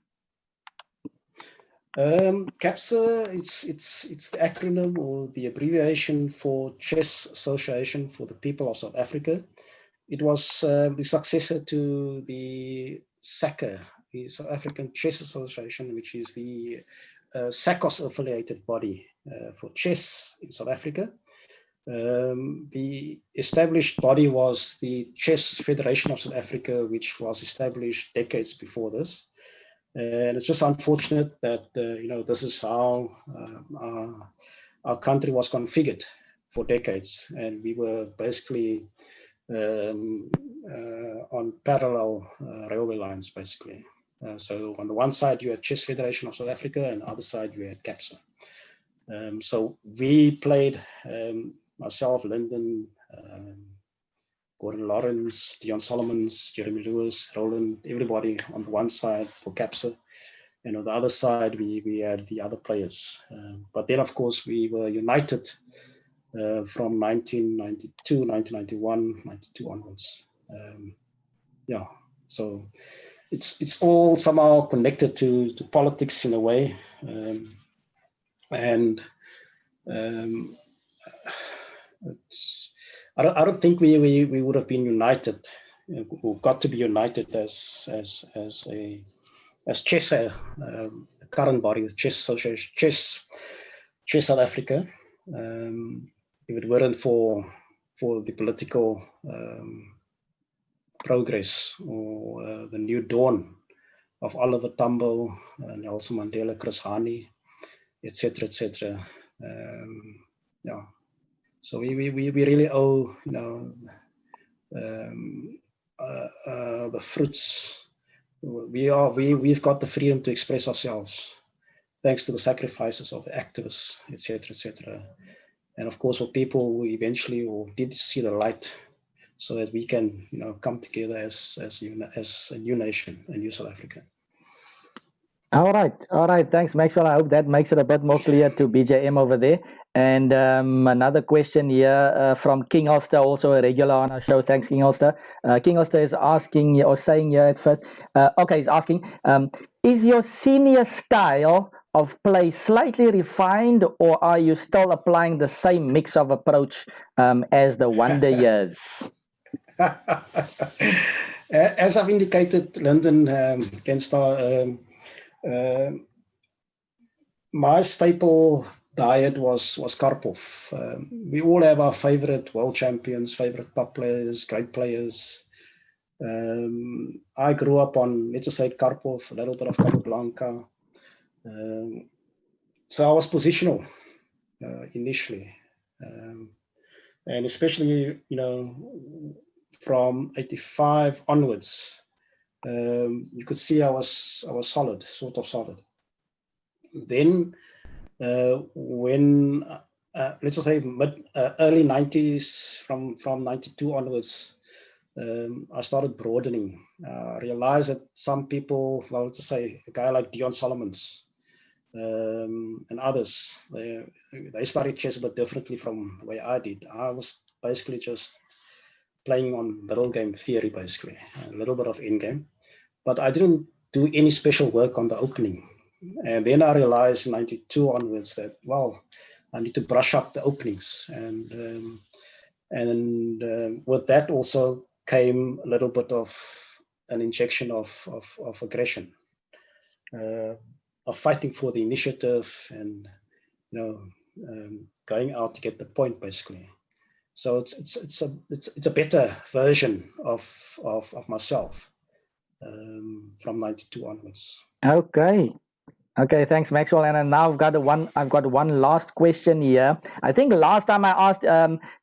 CAPSA, it's the acronym or the abbreviation for Chess Association for the People of South Africa. It was the successor to the SACA, the South African Chess Association, which is the SACOS affiliated body for chess in South Africa. The established body was the Chess Federation of South Africa, which was established decades before this. And it's just unfortunate that, this is how our country was configured for decades. And we were basically on parallel railway lines, basically. So on the one side, you had Chess Federation of South Africa, and the other side, you had CAPSA. So we played, myself, Lyndon, Gordon Lawrence, Dion Solomons, Jeremy Lewis, Roland, everybody on the one side for CAPSA. And on the other side, we had the other players. But then, of course, we were united from 1992, 1991, 92 onwards. Yeah, so it's all somehow connected to politics in a way. I don't think we would have been united, or got to be united as chess, the current body, the Chess Association, Chess South Africa. If it weren't for the political progress or the new dawn of Oliver Tambo, Nelson Mandela, Chris Hani, etc., etc. Yeah. So we really owe, the fruits. We've got the freedom to express ourselves, thanks to the sacrifices of the activists, etc., etc. And of course, for people who eventually did see the light, so that we can, come together as a new nation, a new South Africa. All right. Thanks, Maxwell. I hope that makes it a bit more clear to BJM over there. And another question here from King Ulster, also a regular on our show. Thanks, King Ulster. King Ulster is asking, or saying here at first, he's asking, is your senior style of play slightly refined, or are you still applying the same mix of approach as the Wonder Years? As I've indicated, Lyndon, Kenstar, my staple diet was Karpov. We all have our favorite world champions, favorite top players, great players. I grew up on, let's just say, Karpov, a little bit of Capablanca. So I was positional initially. And especially, from 85 onwards, you could see I was solid, sort of solid. Then when let's just say early 90s, from 92 onwards, I started broadening. I realized that some people, well, let's just say a guy like Dion Solomons and others, they studied chess a bit differently from the way I did. I was basically just playing on middle game theory, basically, a little bit of end game, but I didn't do any special work on the opening. And then I realized in 92 onwards that, well, I need to brush up the openings. And with that also came a little bit of an injection of aggression, of fighting for the initiative and, going out to get the point, basically. So it's a better version of myself from 92 onwards. Okay, thanks, Maxwell. And now I've got one last question here. I think last time I asked,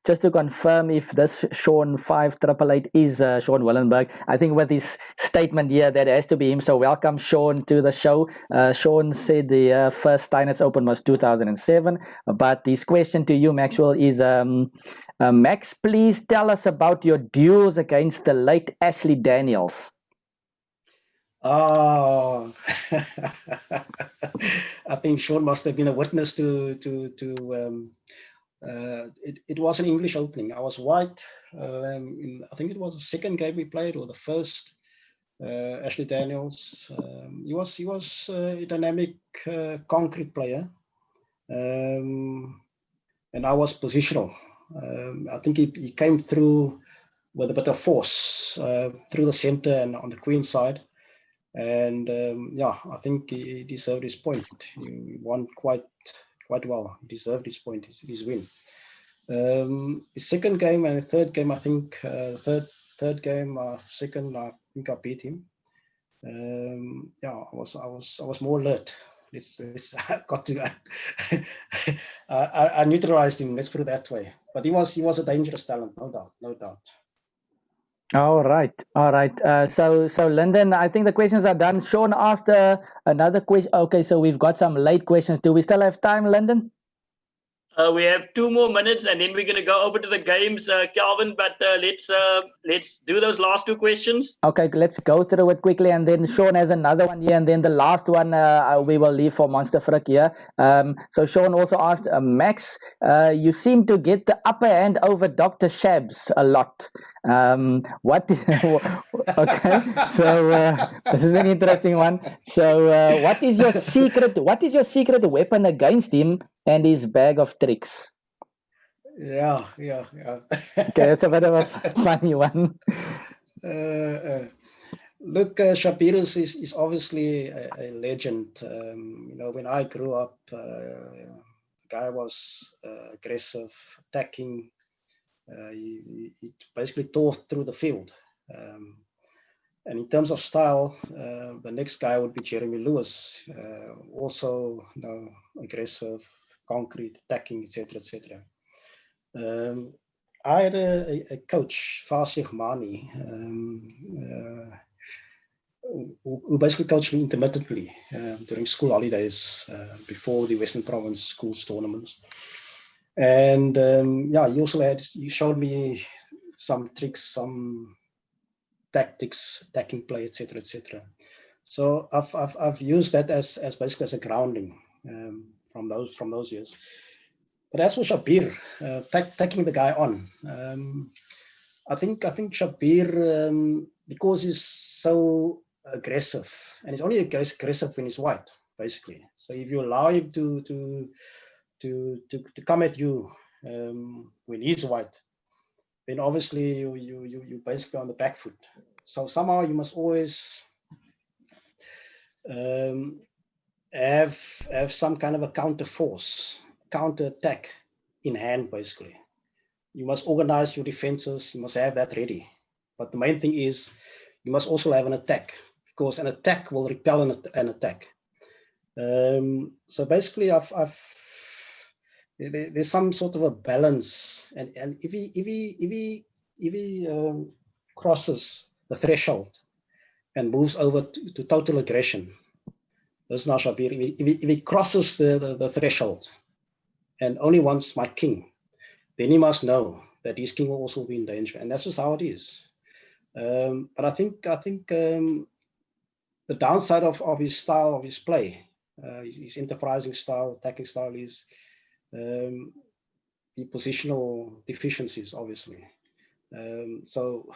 just to confirm if this Sean 5888 is Sean Willenberg. I think with his statement here, that has to be him. So welcome, Sean, to the show. Sean said the first Steinitz Open was 2007. But his question to you, Maxwell, is, Max, please tell us about your duels against the late Ashley Daniels. Oh, I think Sean must have been a witness to it was an English opening. I was white. I think it was the second game we played, or the first. Ashley Daniels. He was a dynamic concrete player, and I was positional. I think he came through with a bit of force through the center and on the queen side. And I think he deserved his point. He won quite well. He deserved his point, his win. The second game and the third game, I think third game, second, I think I beat him. I was more alert. I got to. I neutralized him. Let's put it that way. But he was a dangerous talent, no doubt. All right. So Lyndon, I think the questions are done. Sean asked another question. Okay, so we've got some late questions. Do we still have time, Lyndon? We have 2 more minutes, and then we're going to go over to the games, Calvin. But let's do those last 2 questions. Okay, let's go through it quickly, and then Sean has another one here, and then the last one we will leave for Monster Frick here. So Sean also asked, Max, you seem to get the upper hand over Dr. Shabs a lot. What? Okay, so this is an interesting one. So what is your secret? What is your secret weapon against him and his bag of tricks? Yeah. Okay, it's a bit of a funny one. Look, Shabir is obviously a legend. When I grew up, the guy was aggressive, attacking. He basically tore through the field. And in terms of style, the next guy would be Jeremy Lewis, also aggressive, concrete, attacking, etc. I had a coach, Fasih Mani, who basically coached me intermittently during school holidays before the Western Province schools tournaments. And he showed me some tricks, some tactics, attacking play, etc. So I've used that as basically as a grounding from those years. But as for Shabir, taking the guy on, I think Shabir, because he's so aggressive, and he's only aggressive when he's white, basically. So if you allow him to come at you when he's white, then obviously you basically on the back foot. So somehow you must always have some kind of a counter force counter-attack in hand, basically. You must organize your defenses. You must have that ready. But the main thing is you must also have an attack, because an attack will repel an attack. So basically, there's some sort of a balance, and if he crosses the threshold and moves over to total aggression, this is now Shabir. If he crosses the threshold and only wants my king, then he must know that his king will also be in danger, and that's just how it is. But I think the downside of his style, of his play, his enterprising style, attacking style, is the positional deficiencies, obviously. So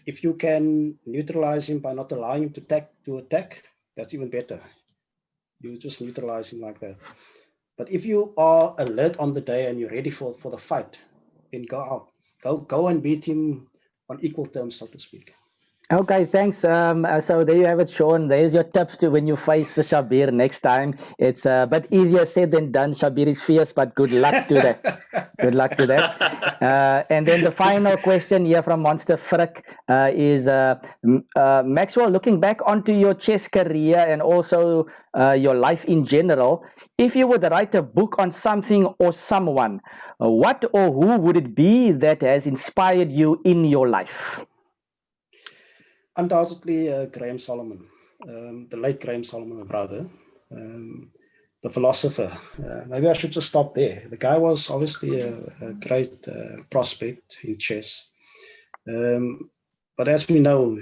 if you can neutralize him by not allowing him to attack, that's even better. You just neutralize him like that. But if you are alert on the day and you're ready for the fight, then go out. Go and beat him on equal terms, so to speak. Okay, thanks. So there you have it, Sean. There's your tips to when you face Shabir next time. It's a bit easier said than done. Shabir is fierce, but good luck to that. Good luck to that. And then the final question here from Monster Frick is Maxwell, looking back onto your chess career and also your life in general, if you would write a book on something or someone, what or who would it be that has inspired you in your life? Undoubtedly, Graham Solomon, the late Graham Solomon, my brother, the philosopher. Maybe I should just stop there. The guy was obviously a great prospect in chess. But as we know,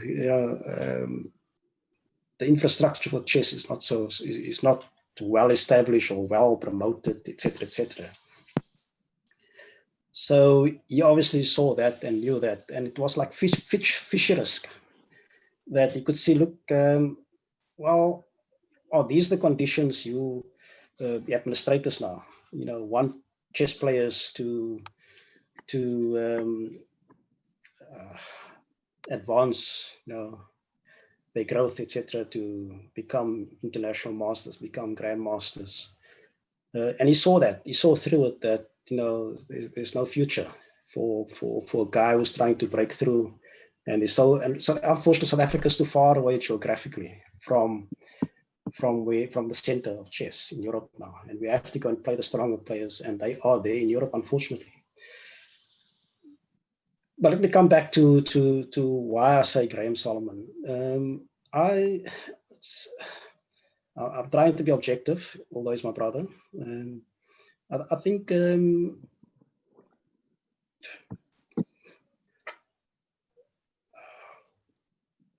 the infrastructure for chess is not well established or well promoted, etc., etc. So he obviously saw that and knew that, and it was like Fisher-esque, that he could see, look, well, are these the conditions the administrators now, want chess players to advance, their growth, etc., to become international masters, become grandmasters. And he saw that. He saw through it that, there's no future for a guy who's trying to break through. And unfortunately, South Africa is too far away geographically from the center of chess in Europe now, and we have to go and play the stronger players, and they are there in Europe, unfortunately. But let me come back to why I say Graham Solomon. I'm trying to be objective, although he's my brother. I think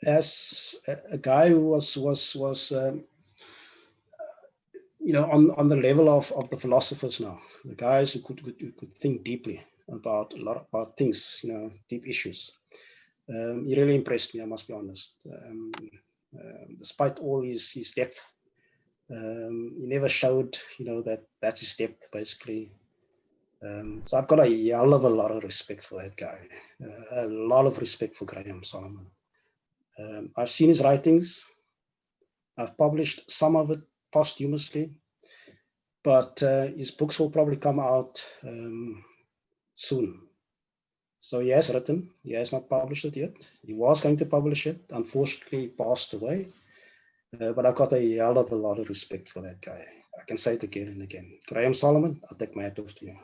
as a guy who was on the level of the philosophers now, the guys who could think deeply about a lot about things, deep issues. He really impressed me, I must be honest. Despite all his depth, he never showed, that's his depth, basically. So I've got a hell of a lot of respect for that guy. A lot of respect for Graham Solomon. I've seen his writings. I've published some of it posthumously, but his books will probably come out soon. So he has written. He has not published it yet. He was going to publish it. Unfortunately, he passed away. But I've got a hell of a lot of respect for that guy. I can say it again and again. Graham Solomon, I'll take my hat off to you.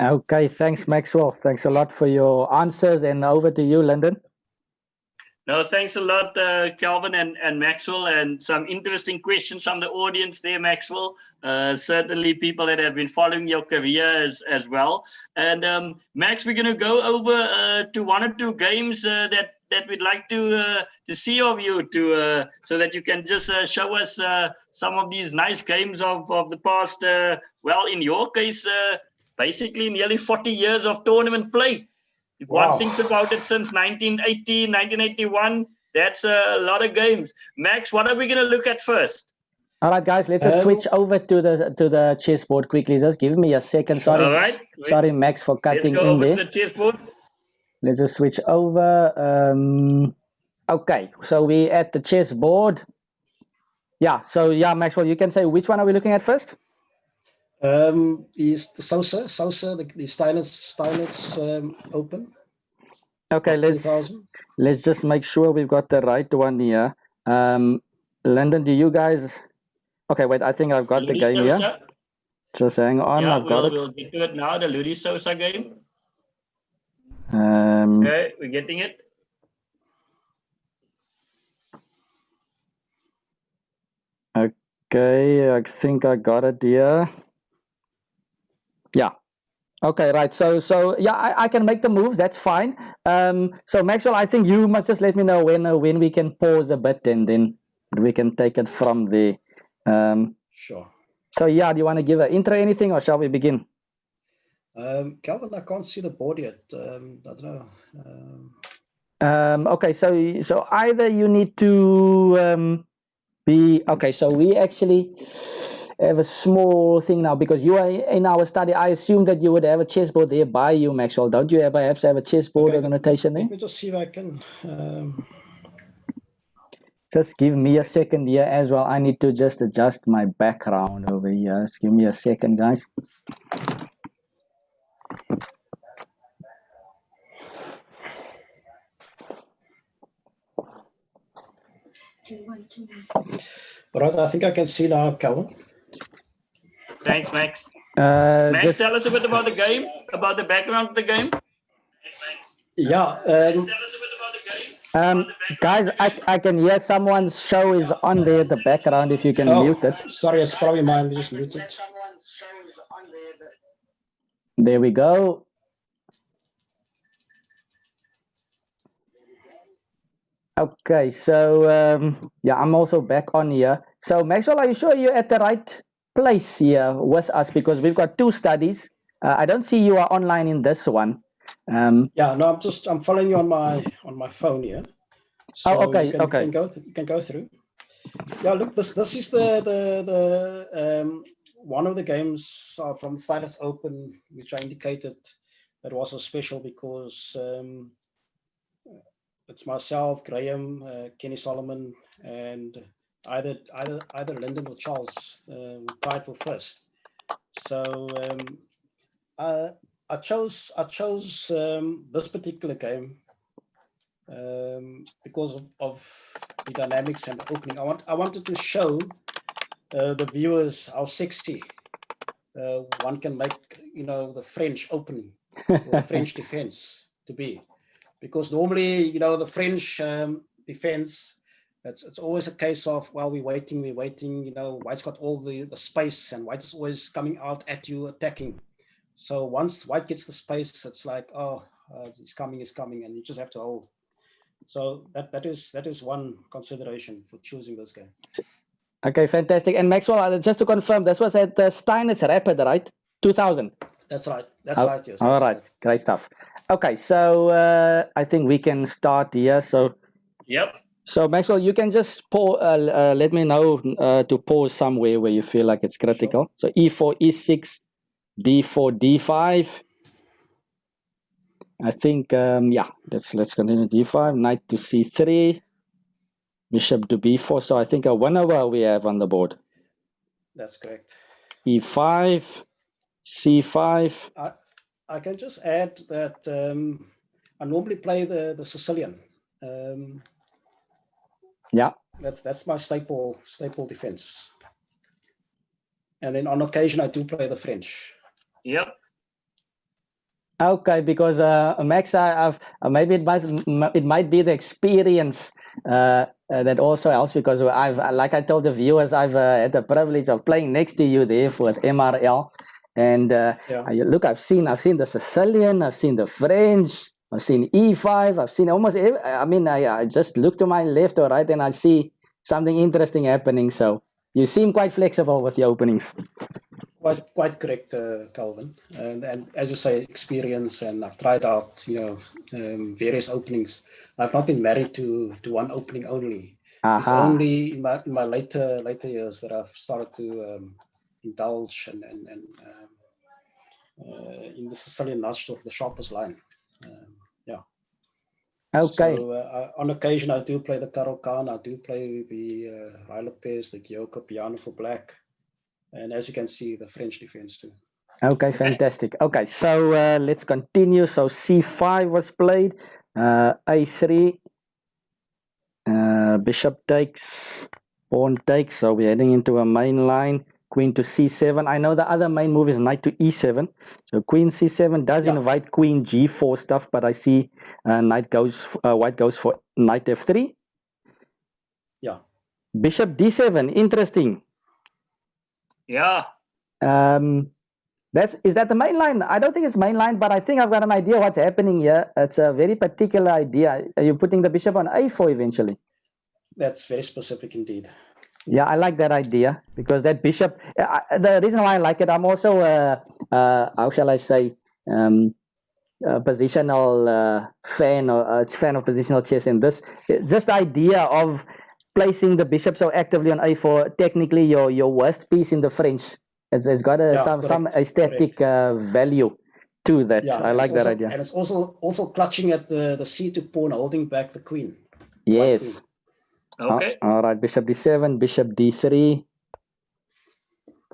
Okay, thanks, Maxwell. Thanks a lot for your answers, and over to you, Lyndon. No, thanks a lot, Calvin and Maxwell, and some interesting questions from the audience there, Maxwell. Certainly people that have been following your career as well. And Max, we're going to go over to one or two games that we'd like to see of you, so that you can just show us some of these nice games of the past, well, in your case, basically nearly 40 years of tournament play. If one thinks about it, since 1980, 1981, that's a lot of games. Max, what are we going to look at first? All right, guys, let's just switch over to the chessboard quickly. Just give me a second. Sorry, all right. Sorry, Max, for cutting Let's go in over there. to the chessboard. Let's just switch over. Okay, so we're at the chessboard. Yeah, so yeah, Maxwell, you can say which one are we looking at first? Is the Sosa, the Steinitz Open. Okay, let's just make sure we've got the right one here. Lyndon, do you guys? Okay, wait. I think I've got the game here. Just hang on. Yeah, I've got it. We'll get to it now. The Ludi Sosa game. Um, Okay, we're getting it. Okay, I think I got it here. Yeah. Okay, right. So yeah, I can make the moves. That's fine. So Maxwell, I think you must just let me know when we can pause a bit, and then we can take it from there. Sure. So yeah, do you want to give an intro, anything, or shall we begin? Calvin, I can't see the board yet. I don't know. Okay, so either you need to be okay. So we actually have a small thing now because you are in our study. I assume that you would have a chessboard there by you, Maxwell. Don't you perhaps have a chessboard or notation there? Let me just see if I can. Just give me a second here as well. I need to just adjust my background over here. Just give me a second, guys. All right, I think I can see now, Calvin. Thanks, Max. Max, tell us a bit about the game, about the background of the game. Yeah. Guys, I can hear someone's show is on there in the background. If you can mute it. Sorry, it's probably mine. Just mute it. There we go. Okay, so yeah, I'm also back on here. So Maxwell, are you sure you're at the right place here with us? Because we've got two studies. I don't see you are online in this one. Yeah, no, I'm following you on my phone here. So okay, you can go through. Yeah, look, this is the one of the games from Steinitz Open, which I indicated that was so special because it's myself, Graham, Kenny Solomon, and either Lyndon or Charles tied for first. So I chose this particular game because of the dynamics and the opening. I wanted to show the viewers how sexy one can make, the French opening or the French defense to be. Because normally, the French defense, it's always a case of, well, we're waiting, White's got all the space and White is always coming out at you, attacking. So once White gets the space, it's like, it's coming, and you just have to hold. So that is one consideration for choosing this game. Okay, fantastic. And Maxwell, just to confirm, this was at the Steinitz Rapid, right? 2000. That's right. That's right. Yes. All right. Great stuff. Okay, so I think we can start here. So, yep. So Maxwell, you can just let me know to pause somewhere where you feel like it's critical. Sure. So E4, E6, D4, D5. I think yeah. Let's continue. D5, Knight to C3, Bishop to B4. So I think a winner we have on the board. That's correct. E5, C5. I can just add that I normally play the Sicilian. Yeah. That's my staple defense. And then on occasion I do play the French. Yep. Okay, because Max, maybe it might be the experience that also helps, because like I told the viewers, I've had the privilege of playing next to you there with MRL, and look, I've seen the Sicilian, I've seen the French, I've seen E5, I've seen almost every, I just look to my left or right and I see something interesting happening. So you seem quite flexible with your openings. Quite correct, Calvin. And as you say, experience, and I've tried out, various openings. I've not been married to one opening only. It's only in my later years that I've started to indulge and in the Sicilian notch of the sharpest line. Yeah. Okay. So on occasion, I do play the Caro-Kann, I do play the Rai Lopez, the Gyoko piano for black. And as you can see, the French defense too. Okay, fantastic. Okay, so let's continue. So c5 was played, a3, bishop takes, pawn takes. So we're heading into a main line. Queen to c7. I know the other main move is knight to e7. So queen c7 does invite queen g4 stuff, but I see white goes for knight f3. Yeah. Bishop d7. Interesting. Yeah. Is that the main line? I don't think it's main line, but I think I've got an idea what's happening here. It's a very particular idea. Are you putting the bishop on a4 eventually? That's very specific indeed. Yeah, I like that idea because that bishop. The reason why I like it, I'm also how shall I say, a positional fan or a fan of positional chess. In this, just the idea of placing the bishop so actively on a4. Technically, your worst piece in the French. It's got some aesthetic value to that. Yeah, I like that idea. And it's also clutching at the c2 pawn, holding back the queen. Yes. Okay. All right. Bishop d7, bishop d3,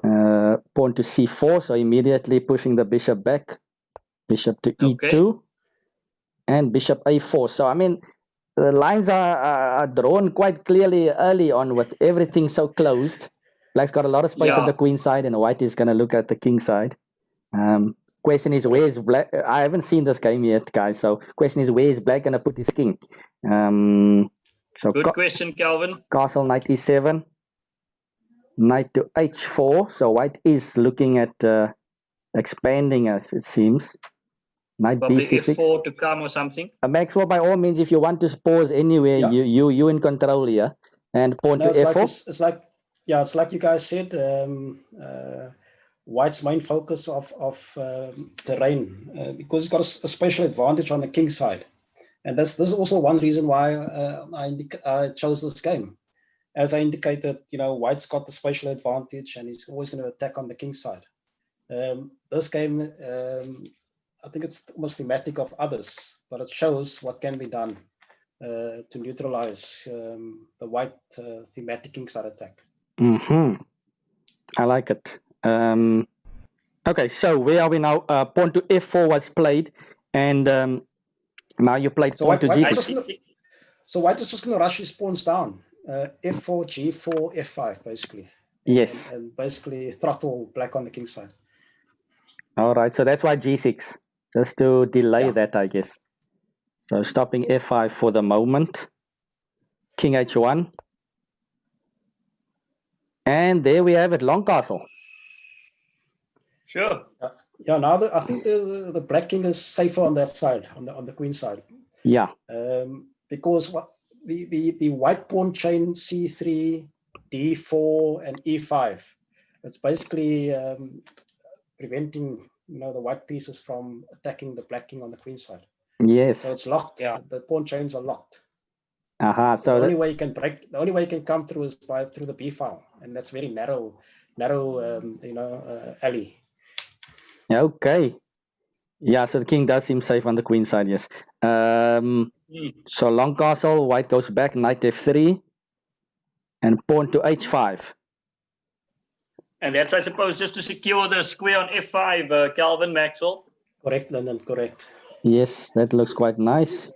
pawn to c4. So immediately pushing the bishop back. Bishop to e2, and bishop a4. So I mean, the lines are drawn quite clearly early on with everything so closed. Black's got a lot of space on the queen side, and white is going to look at the king side. Question is, where is black? I haven't seen this game yet, guys. So question is, where is black going to put his king? So good question, Calvin. Castle knight e7, knight to h4. So white is looking at expanding, as it seems. Knight probably d6. f4 to come or something. Maxwell, by all means, if you want to pause anywhere, you in control here. And pawn to f4. It's like you guys said. White's main focus of terrain because it's got a special advantage on the king side, and this is also one reason why I chose this game. As I indicated, White's got the special advantage, and he's always going to attack on the king side. This game, I think it's almost thematic of others, but it shows what can be done to neutralize the white thematic king side attack. I like it. Okay, so where are we now? Pawn to f4 was played, and now you played pawn to g6. So white is just going to rush his pawns down. f4, g4, f5, basically. Yes. And basically throttle black on the king side. All right, so that's why g6, just to delay that, I guess. So stopping f5 for the moment. King h1. And there we have it, long castle. Sure. Now I think the black king is safer on that side, on the queen side. Yeah. Because the white pawn chain c3, d4, and e5. It's basically preventing the white pieces from attacking the black king on the queen side. Yes. So it's locked. Yeah. The pawn chains are locked. So the only way you can come through is through the b file, and that's very narrow alley. Okay. Yeah, so the king does seem safe on the queen side, yes. So long castle, white goes back, knight f3, and pawn to h5. And that's, I suppose, just to secure the square on f5, Calvin, Maxwell. Correct, London, correct. Yes, that looks quite nice.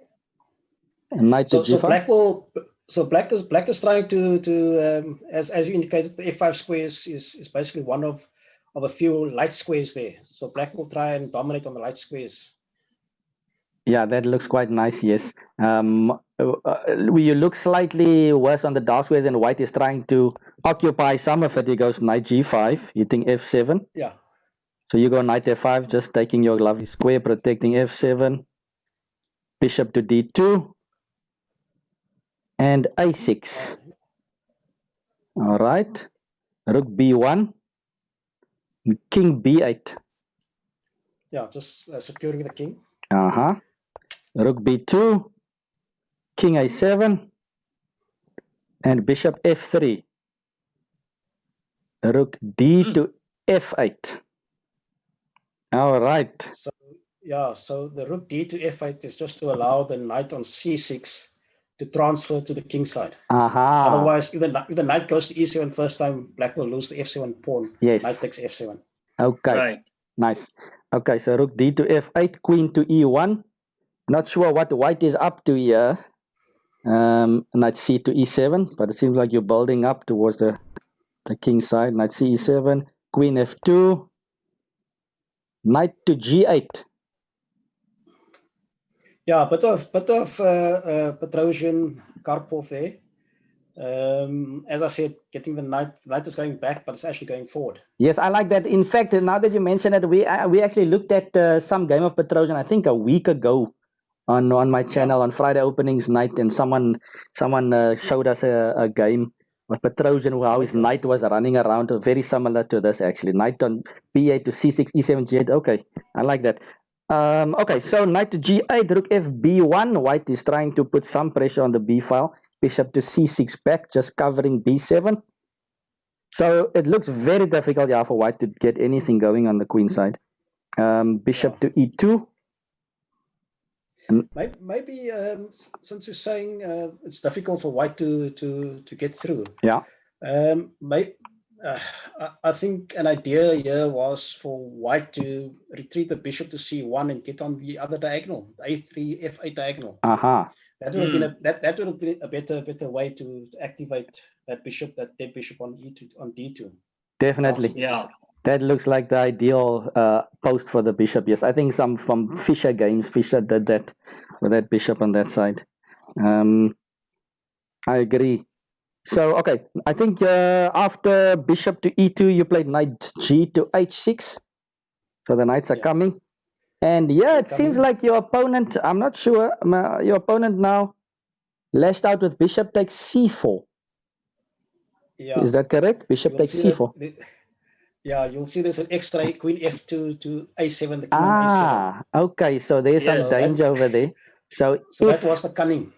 And knight to g5. So black is trying to as you indicated, the f5 square is basically one of a few light squares there. So black will try and dominate on the light squares. Yeah, that looks quite nice, yes. You look slightly worse on the dark squares, and white is trying to occupy some of it. He goes knight g5, hitting f7. Yeah. So you go knight f5, just taking your lovely square, protecting f7. Bishop to d2. And a6. All right. Rook b1. King b8. Yeah, just securing the king. Rook b2. King a7. And bishop f3. Rook d to f8. All right. So the rook d to f8 is just to allow the knight on c6 to transfer to the king side. Aha. Otherwise, if the knight goes to e7 first time, black will lose the f7 pawn. Yes. Knight takes f7. Okay. Right. Nice. Okay, so rook d to f8, queen to e1. Not sure what white is up to here. Knight c to e7, but it seems like you're building up towards the king side. Knight c e7, queen f2, knight to g8. Yeah, bit of Petrosian Karpov there. As I said, getting the knight is going back, but it's actually going forward. Yes, I like that. In fact, now that you mention it, we actually looked at some game of Petrosian, I think a week ago, on my channel on Friday openings night, and someone showed us a game of Petrosian how his knight was running around, very similar to this actually. Knight on b8 to c6, e7, g8. Okay, I like that. Okay, so knight to g8, rook fb1. White is trying to put some pressure on the b file. Bishop to c6 back, just covering b7. So it looks very difficult, yeah, for white to get anything going on the queen side. Bishop to e2. Maybe since you're saying it's difficult for white to get through. Yeah. I think an idea here was for white to retreat the bishop to c1 and get on the other diagonal, the a3 f8 diagonal. Aha. That would have been that would have been a better way to activate that dead bishop on e2 on d2. Definitely. Yeah. That looks like the ideal post for the bishop. Yes, I think some from Fischer games, Fischer did that with that bishop on that side. I agree. So, okay, I think after bishop to e2, you played knight g to h6. So the knights are coming. And yeah, it seems like your opponent, I'm not sure, your opponent now lashed out with bishop takes c4. Yeah. Is that correct? Bishop takes c4. Yeah, you'll see there's an extra queen f2 to a7, the king on a7. Okay, so there's some danger over there. So that was the cunning.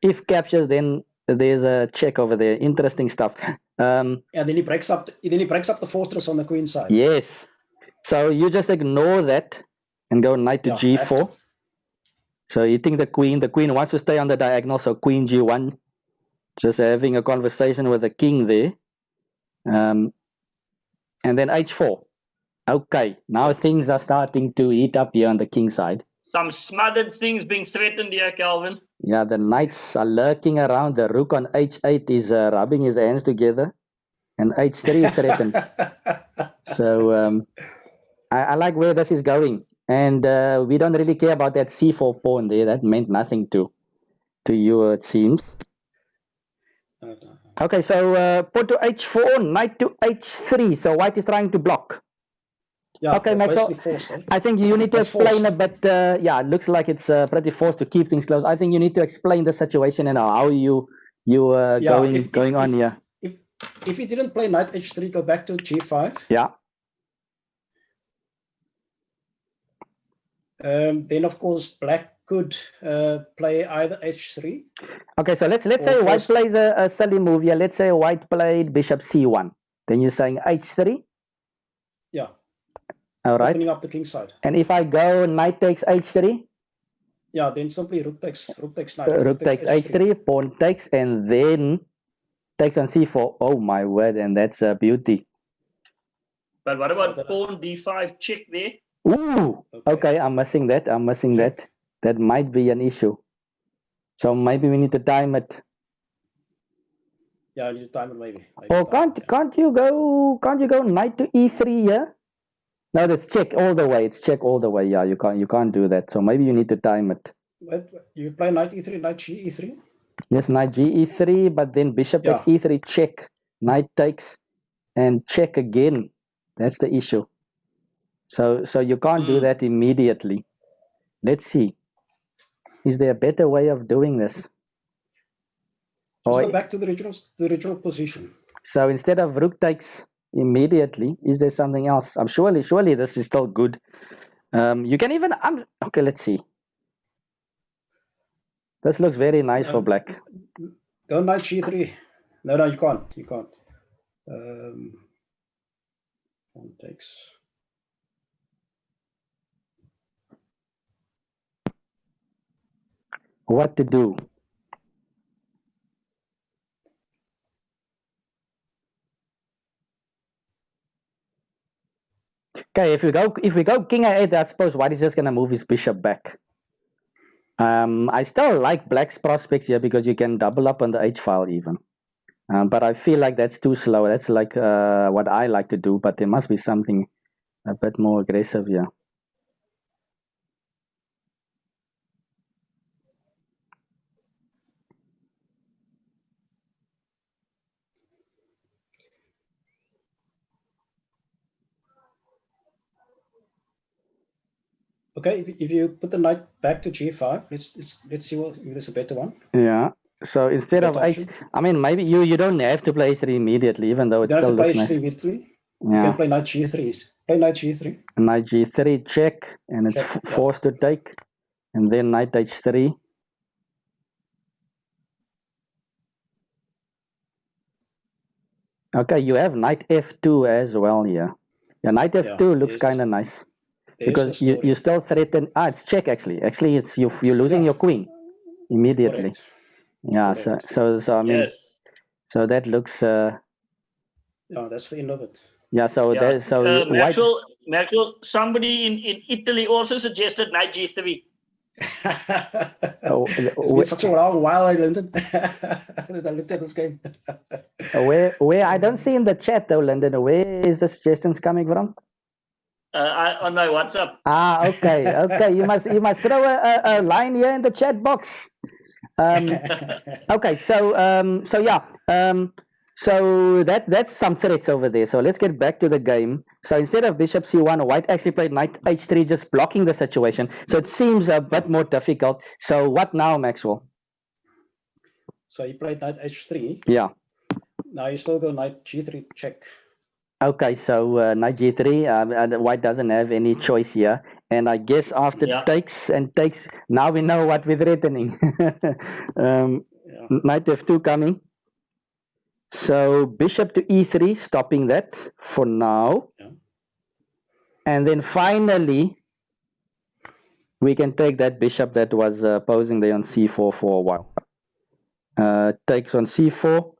If captures, then there's a check over there. Interesting stuff. And then he breaks up the fortress on the queen side. Yes. So you just ignore that and go knight to g4. So you think the queen wants to stay on the diagonal, so queen g1. Just having a conversation with the king there. And then h4. Okay, now things are starting to heat up here on the king side. Some smothered things being threatened here, Calvin. Yeah, the knights are lurking around. The rook on h8 is rubbing his hands together. And h3 is threatened. So I like where this is going. And we don't really care about that c4 pawn there. That meant nothing to you, it seems. Okay, so pawn to h4, knight to h3. So white is trying to block. Yeah, okay, Maxwell, forced, eh? I think you need to explain a bit. Yeah, it looks like it's pretty forced to keep things close. I think you need to explain the situation and how you going on here. If he didn't play knight h3, go back to g5. Yeah. Then of course black could play either h3. Okay, so let's say white plays a silly move here. Let's say white played bishop c1. Then you're saying h3. Yeah. All right. Opening up the king side. And if I go knight takes h3. Yeah, then simply rook takes knight. Rook takes h3, pawn takes, and then takes on c4. Oh my word, and that's a beauty. But what about pawn d5 check there? Ooh, okay, I'm missing that. That. That might be an issue. So maybe we need to time it. Yeah, I need to time it maybe. Or can't you go knight to e3 here? No, that's check all the way. It's check all the way. Yeah, you can't do that. So maybe you need to time it. What, you play knight e3, knight g e3? Yes, knight g e3, but then bishop takes e3, check. Knight takes and check again. That's the issue. So you can't do that immediately. Let's see. Is there a better way of doing this? Just go back to the original position. So instead of rook takes immediately, is there something else? Surely this is still good. You can even okay, let's see. This looks very nice for black. Go knight g3. No, you can't. Pawn takes. What to do? Okay, if we go king a8, I suppose white is just gonna move his bishop back. I still like black's prospects here because you can double up on the h file even. But I feel like that's too slow. That's like what I like to do, but there must be something a bit more aggressive here. Okay, if you put the knight back to g5, let's see if there's a better one. Yeah. So instead of Better h, option. I mean maybe you don't have to play h3 immediately, even though it You don't still have to play looks nice. h3 immediately. You Yeah. can play knight g3. Play knight g3. Knight g3 check, and it's Check, yeah. forced to take, and then knight h3. Okay, you have knight f2 as well here. Yeah, knight f2 looks kind of nice because you still threaten. It's check actually. Actually, it's you're losing your queen immediately. Correct. Yeah. Correct. So I mean, Yes. so that looks. Yeah, that's the end of it. Yeah. So Yeah. so Maxwell, somebody in Italy also suggested knight g3. It's been such a long while, Lyndon, that I looked at this game. Where I don't see in the chat though, Lyndon. Where is the suggestions coming from? On my WhatsApp. Okay. You must throw a line here in the chat box. Okay. So yeah. So that's some threats over there. So let's get back to the game. So instead of bishop c1, white actually played knight h3, just blocking the situation. So it seems a bit more difficult. So what now, Maxwell? So you played knight h3. Yeah. Now you still go knight g3 check. Okay, so knight g3, white doesn't have any choice here. And I guess after takes, now we know what we're threatening. Knight f2 coming. So bishop to e3, stopping that for now. Yeah. And then finally, we can take that bishop that was posing there on c4 for a while. Takes on c4.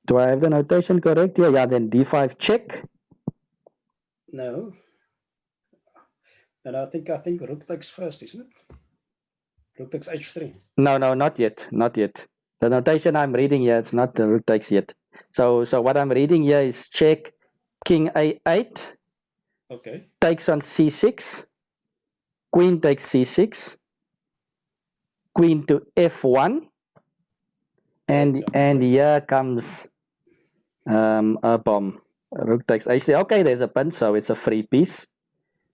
Do I have the notation correct here? Yeah, then d5 check. No. And I think rook takes first, isn't it? Rook takes h3. No, not yet. The notation I'm reading here, it's not the rook takes yet. So what I'm reading here is check, king a8. Okay. Takes on c6. Queen takes c6. Queen to f1. And here comes a bomb. Rook takes h3. Okay, there's a pin, so it's a free piece.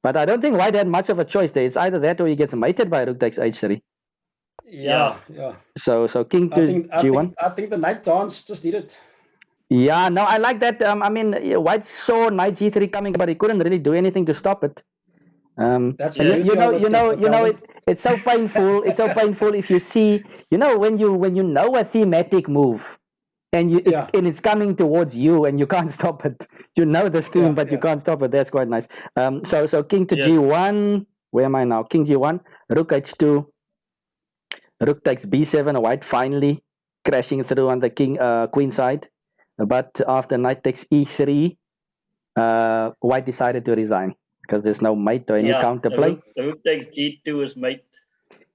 But I don't think white had much of a choice there. It's either that or he gets mated by rook takes h3. Yeah. So king to g1. I think the knight dance just did it. Yeah, no, I like that. I mean, white saw knight g3 coming, but he couldn't really do anything to stop it. That's it's so painful. It's so painful if you see, when you know a thematic move, and it's coming towards you, and you can't stop it. You know this theme, but you can't stop it. That's quite nice. So king to g1. Where am I now? King g1. Rook h2. Rook takes b7. White finally crashing through on the queen side. But after knight takes e3, white decided to resign because there's no mate or any counterplay. Rook takes g2 is mate.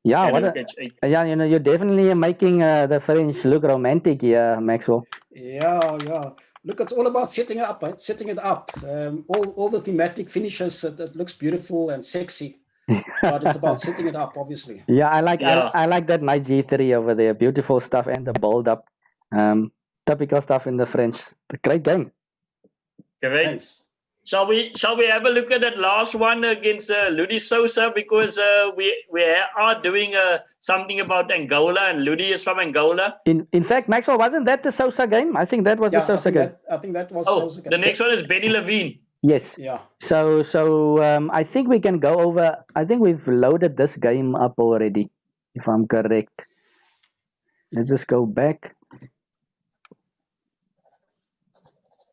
Yeah, you're definitely making the French look romantic here, Maxwell. Yeah. Look, it's all about setting it up, right? Setting it up. All the thematic finishes, that looks beautiful and sexy. But it's about setting it up, obviously. Yeah, I like that knight g3 over there. Beautiful stuff and the build up. Typical stuff in the French. Great game. Correct. Thanks. Shall we have a look at that last one against Ludi Sousa, because we are doing something about Angola, and Ludi is from Angola. In fact, Maxwell, wasn't that the Sousa game? I think that was the Sousa game. I think that was Sousa game. The next one is Benny Levine. Yes. Yeah. So I think we can go over. I think we've loaded this game up already, if I'm correct. Let's just go back.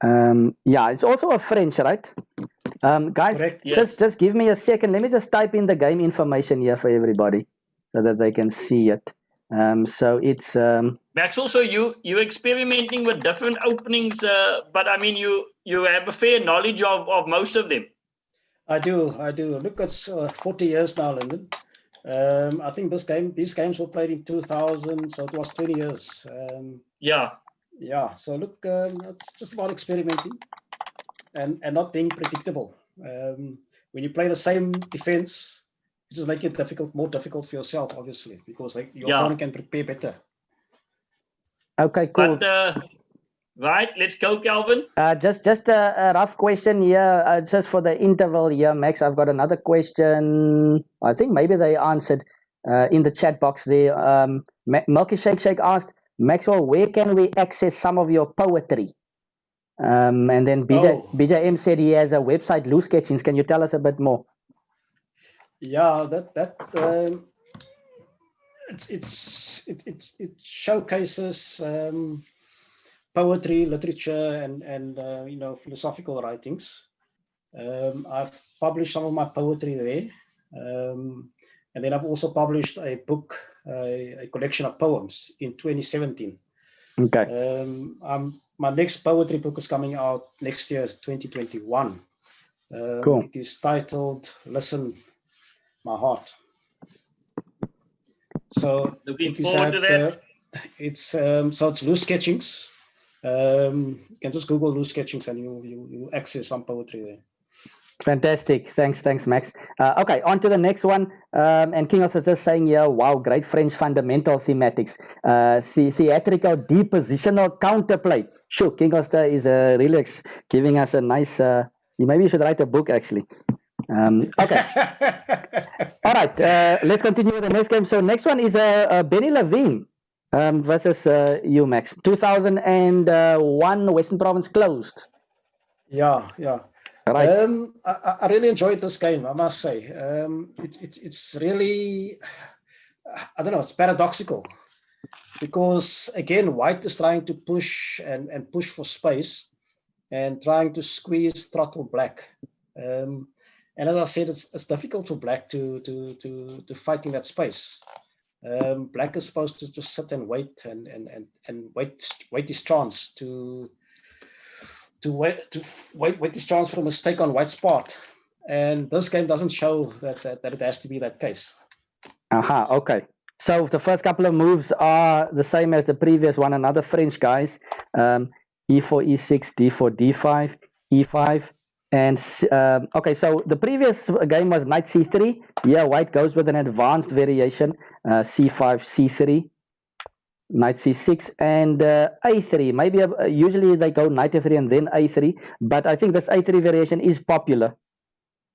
It's also a French, right? Guys, just give me a second. Let me just type in the game information here for everybody so that they can see it. So it's Maxwell, so you experimenting with different openings, but I mean you have a fair knowledge of most of them. I do. Look, it's 40 years now, Lyndon. I think these games were played in 2000, so it was 20 years. Yeah. So look, it's just about experimenting and not being predictable. When you play the same defense, it just makes it more difficult for yourself, obviously, because your opponent can prepare better. Okay, cool. But, right, let's go, Calvin. Just a rough question here, just for the interval here, Max. I've got another question. I think maybe they answered in the chat box there. Milky Shake asked, Maxwell, where can we access some of your poetry? And then BJM said he has a website, Loose Sketchings. Can you tell us a bit more? Yeah, it showcases poetry, literature, and philosophical writings. I've published some of my poetry there, and then I've also published a book, a collection of poems in 2017. Okay. My next poetry book is coming out next year, 2021. Cool. It is titled "Listen, My Heart." So looking forward to that. It's Loose Sketchings. You can just Google Loose Sketchings and you access some poetry there. Fantastic. Thanks, Max. Okay, on to the next one. And King was just saying here, wow, great French fundamental thematics. Theatrical depositional counterplay. Sure, King is really giving us a nice, maybe you should write a book actually. Okay. All right, let's continue with the next game. So next one is Benny Levine versus you, Max. 2001 Western Province closed. Yeah. Right. I really enjoyed this game, I must say. It's really, I don't know, it's paradoxical because again, white is trying to push and push for space and trying to squeeze, throttle black. And as I said, it's difficult for black to fight in that space. Black is supposed to just sit and wait and wait his chance to wait his chance for a mistake on white's part. And this game doesn't show that it has to be that case. Okay. So the first couple of moves are the same as the previous one, another French, guys. E4, E6, D4, D5, E5. And okay, so the previous game was knight C3. Yeah, white goes with an advanced variation, C5, C3, knight C6, and A3. Maybe usually they go knight A3 and then A3, but I think this A3 variation is popular.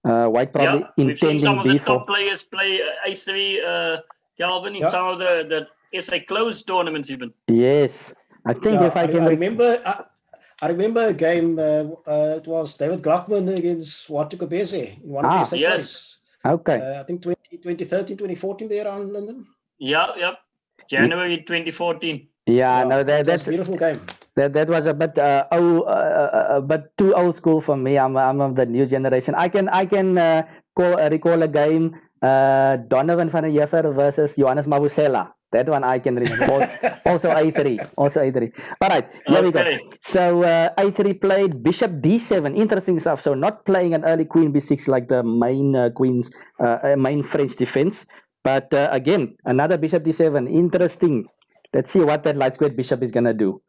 White probably intending we've seen some of the B4. top players play A3, Calvin, in some of the SA closed tournaments even. Yes, I think if I can I remember a game, it was David Glockman against Watukobese in one of the SA plays. Okay. I think 2013, 2014 there around London. Yep. January 2014. Yeah, no, that's a beautiful game. That was a bit too old school for me. I'm of the new generation. I can recall a game, Donovan van der Heever versus Johannes Mabusela. That one I can remember. Also A3. All right, here we go. So A3 played Bishop D7. Interesting stuff. So not playing an early Queen B6 like the main main French defense. But again, another Bishop D7. Interesting. Let's see what that light squared bishop is going to do.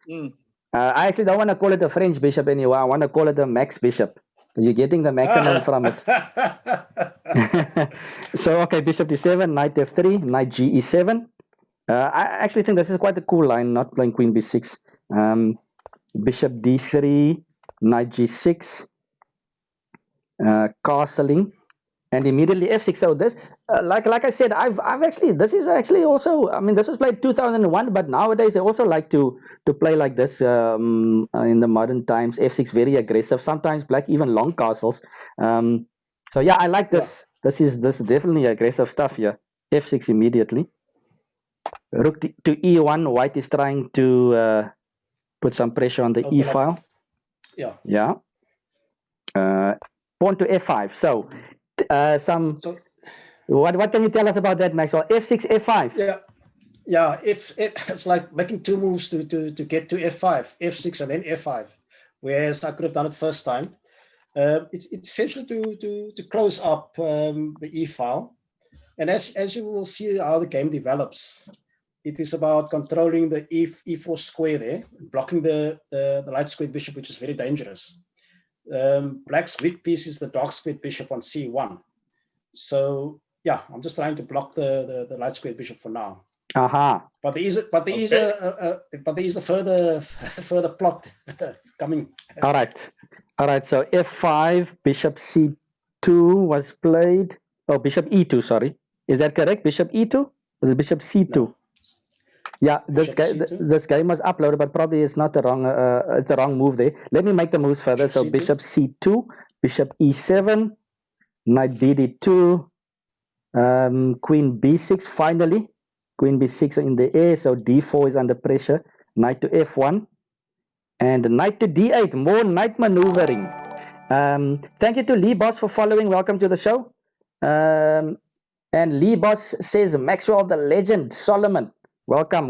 I actually don't want to call it a French bishop anymore. I want to call it a Max bishop. You're getting the maximum from it. So, okay, Bishop D7, Knight F3, Knight GE7. I actually think this is quite a cool line, not playing Queen B6. Bishop D3, Knight G6, castling, and immediately F6. So this, like I said, this is actually also, I mean, this was played 2001, but nowadays they also like to play like this in the modern times. F6 very aggressive. Sometimes black even long castles. So yeah, I like this. Yeah. This is definitely aggressive stuff here. F6 immediately. Rook to E1. White is trying to put some pressure on the E file. Yeah. Pawn to F5. So. What can you tell us about that, Maxwell? F6, F5. Yeah. It's like making two moves to get to F5, F6, and then F5. whereas I could have done it first time. It's essentially to close up the E file. And as you will see how the game develops, it is about controlling the E4 square there, blocking the light squared bishop, which is very dangerous. Black's weak piece is the dark squared bishop on C1. So yeah, I'm just trying to block the light squared bishop for now. But there is a further plot coming. All right. So F5, bishop C2 was played. Oh, bishop E2. Sorry, is that correct? Bishop E2 was it bishop C2? No. Yeah, this game was uploaded, but probably it's not the wrong. It's the wrong move there. Let me make the moves further. So bishop C2, bishop E7, knight BD2, queen B6. Finally, queen B6 in the air. So D4 is under pressure. Knight to F1, and knight to D8. More knight maneuvering. Thank you to Lee Boss for following. Welcome to the show. And Lee Boss says Maxwell the legend Solomon. Welcome.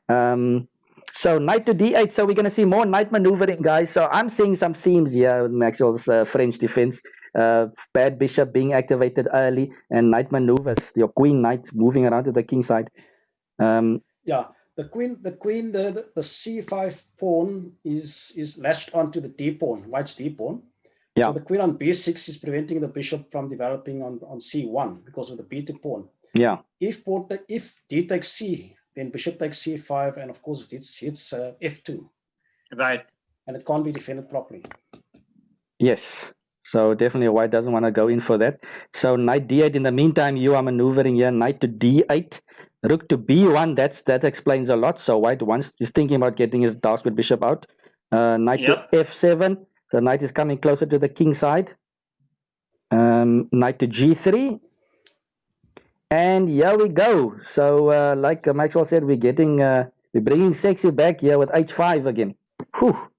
So knight to D8. So we're going to see more knight maneuvering, guys. So I'm seeing some themes here with Maxwell's French defense. Bad bishop being activated early, and knight maneuvers. Your queen knight moving around to the king side. Yeah, the C5 pawn is latched onto the D pawn, white's D pawn. Yeah. So the queen on B6 is preventing the bishop from developing on C1 because of the B2 pawn. Yeah. If D takes C, then bishop takes C5, and of course it hits F2. Right. And it can't be defended properly. Yes. So definitely white doesn't want to go in for that. So knight D8. In the meantime, you are maneuvering here. Knight to D8. Rook to B1. That explains a lot. So white is thinking about getting his dark squared bishop out. Knight to F7. So knight is coming closer to the king side. Knight to G3. And here we go. So like Maxwell said, we're bringing sexy back here with H5 again. Whew.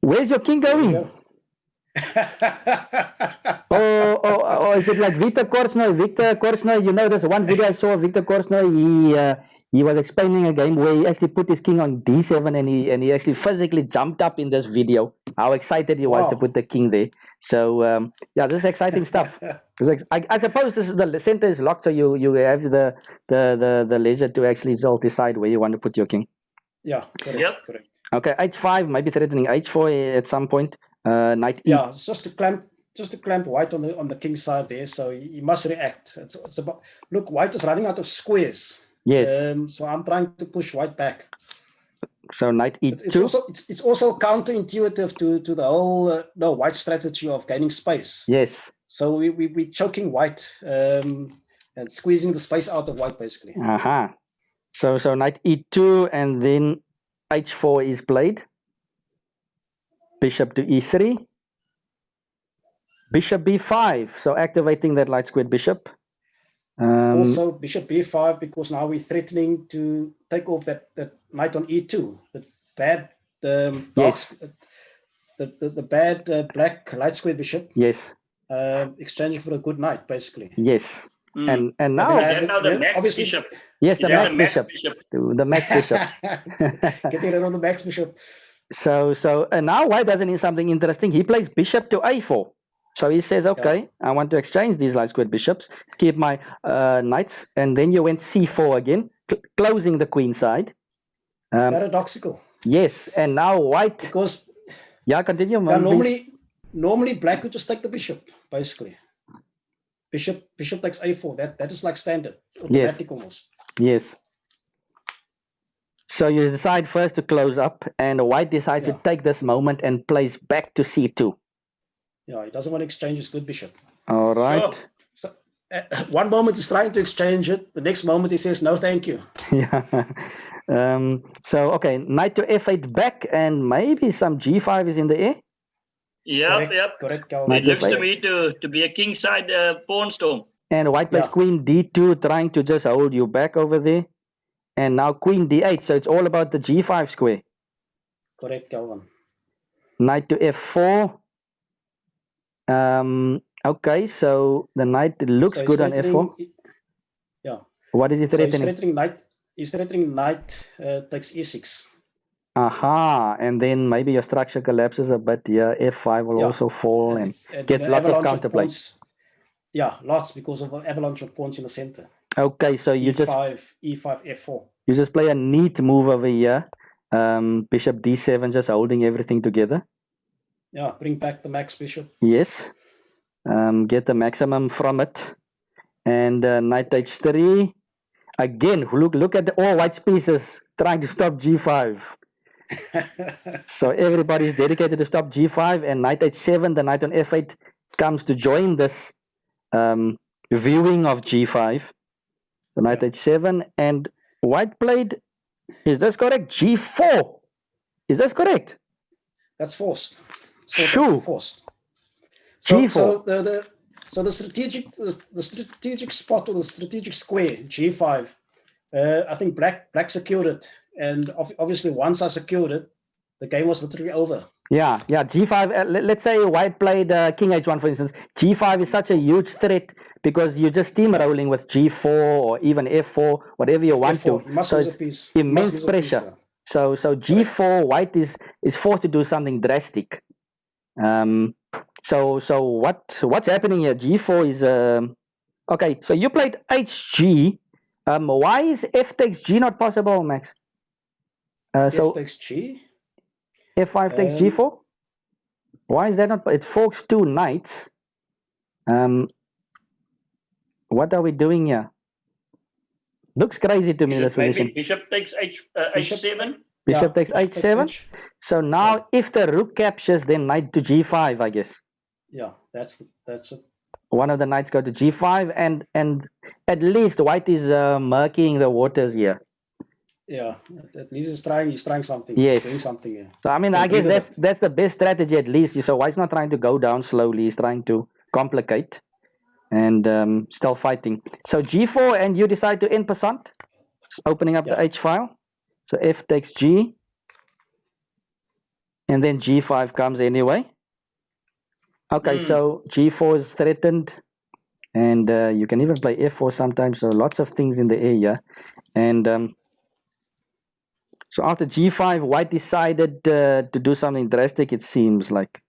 Where's your king going? Oh, is it like Victor Korsnoy? Victor Korsnoy, you know, there's one video I saw of Victor Korsnoy. He was explaining a game where he actually put his king on D7, and he actually physically jumped up in this video. How excited he was to put the king there. So yeah, this is exciting stuff. I suppose the center is locked, so you have the leisure to actually decide where you want to put your king. Yeah. Correct. Okay, H5, maybe threatening H4 at some point. Knight E. Yeah, it's just to clamp white on the king side there. So he must react. It's about, look, white is running out of squares. Yes. So I'm trying to push white back. So knight E2. It's also counterintuitive to the whole white strategy of gaining space. Yes. So we're choking white and squeezing the space out of white basically. So knight E2, and then H4 is played. Bishop to E3. Bishop B5. So activating that light squared bishop. Also bishop B5, because now we're threatening to take off that knight on E2. The bad the bad black light squared bishop. Yes. Exchanging for a good knight, basically. Yes. And now the max bishop. Yes, the max bishop. The max bishop. Getting rid of the max bishop. So now white doesn't need something interesting. He plays bishop to A4. So he says, okay, I want to exchange these light squared bishops, keep my knights, and then you went C4 again, closing the queen side. Paradoxical. Yes, and now white. Because continue. Normally black would just take the bishop, basically. Bishop takes A4. That is like standard, automatic almost. Yes. So you decide first to close up, and white decides to take this moment and plays back to C2. Yeah, he doesn't want to exchange his good bishop. All right. So one moment he's trying to exchange it. The next moment he says, no, thank you. Yeah. So, okay, knight to F8 back, and maybe some G5 is in the air. Correct. It looks to me to be a king side pawn storm. And white plays queen D2, trying to just hold you back over there. And now queen D8, so it's all about the G5 square. Correct, Calvin. Knight to F4. Okay, so the knight looks good on F4. Yeah. What is he threatening? He's threatening knight takes E6. Aha, and then maybe your structure collapses a bit here. F5 will Yeah. also fall and then gets an lots of avalanche counterplay. pawns. Yeah, lots because of an avalanche of pawns in the center. Okay, so you E5, E5, F4. You just play a neat move over here. Bishop D7, just holding everything together. Yeah, bring back the max bishop. Yes. Get the maximum from it. And knight H3. Again, look at all white pieces trying to stop G5. So everybody's dedicated to stop G5, and knight H7, the knight on F8 comes to join this viewing of G5. So knight H7, and white played, is this correct? G4. Is this correct? That's forced. Sure. Forced. G4. So the strategic spot or the strategic square G5. I think black secured it, and obviously once I secured it, the game was literally over. Yeah. G5. Let's say white played King H1, for instance. G5 is such a huge threat because you're just steamrolling with G4 or even F4, whatever you want F4. to. So it's immense pressure. So G4, white is forced to do something drastic. So what's happening here? G4 is okay. So you played HG. Why is F takes G not possible, Max? F takes G. F5 takes G4. Why is that not? It forks two knights. What are we doing here? Looks crazy to me, this position. Bishop takes H7. Bishop takes H7. So now, if the rook captures, then knight to G5, I guess. Yeah, that's it. One of the knights go to G5, and at least white is murking the waters here. Yeah, at least he's trying something. Yes. He's doing something here. So I mean, I guess that's the best strategy at least. So white's not trying to go down slowly. He's trying to complicate and still fighting. So G4, and you decide to end passant, opening up the H file. So F takes G, and then G5 comes anyway. Okay, so G4 is threatened, and you can even play F4 sometimes. So lots of things in the area, and so after G5, white decided to do something drastic. It seems like.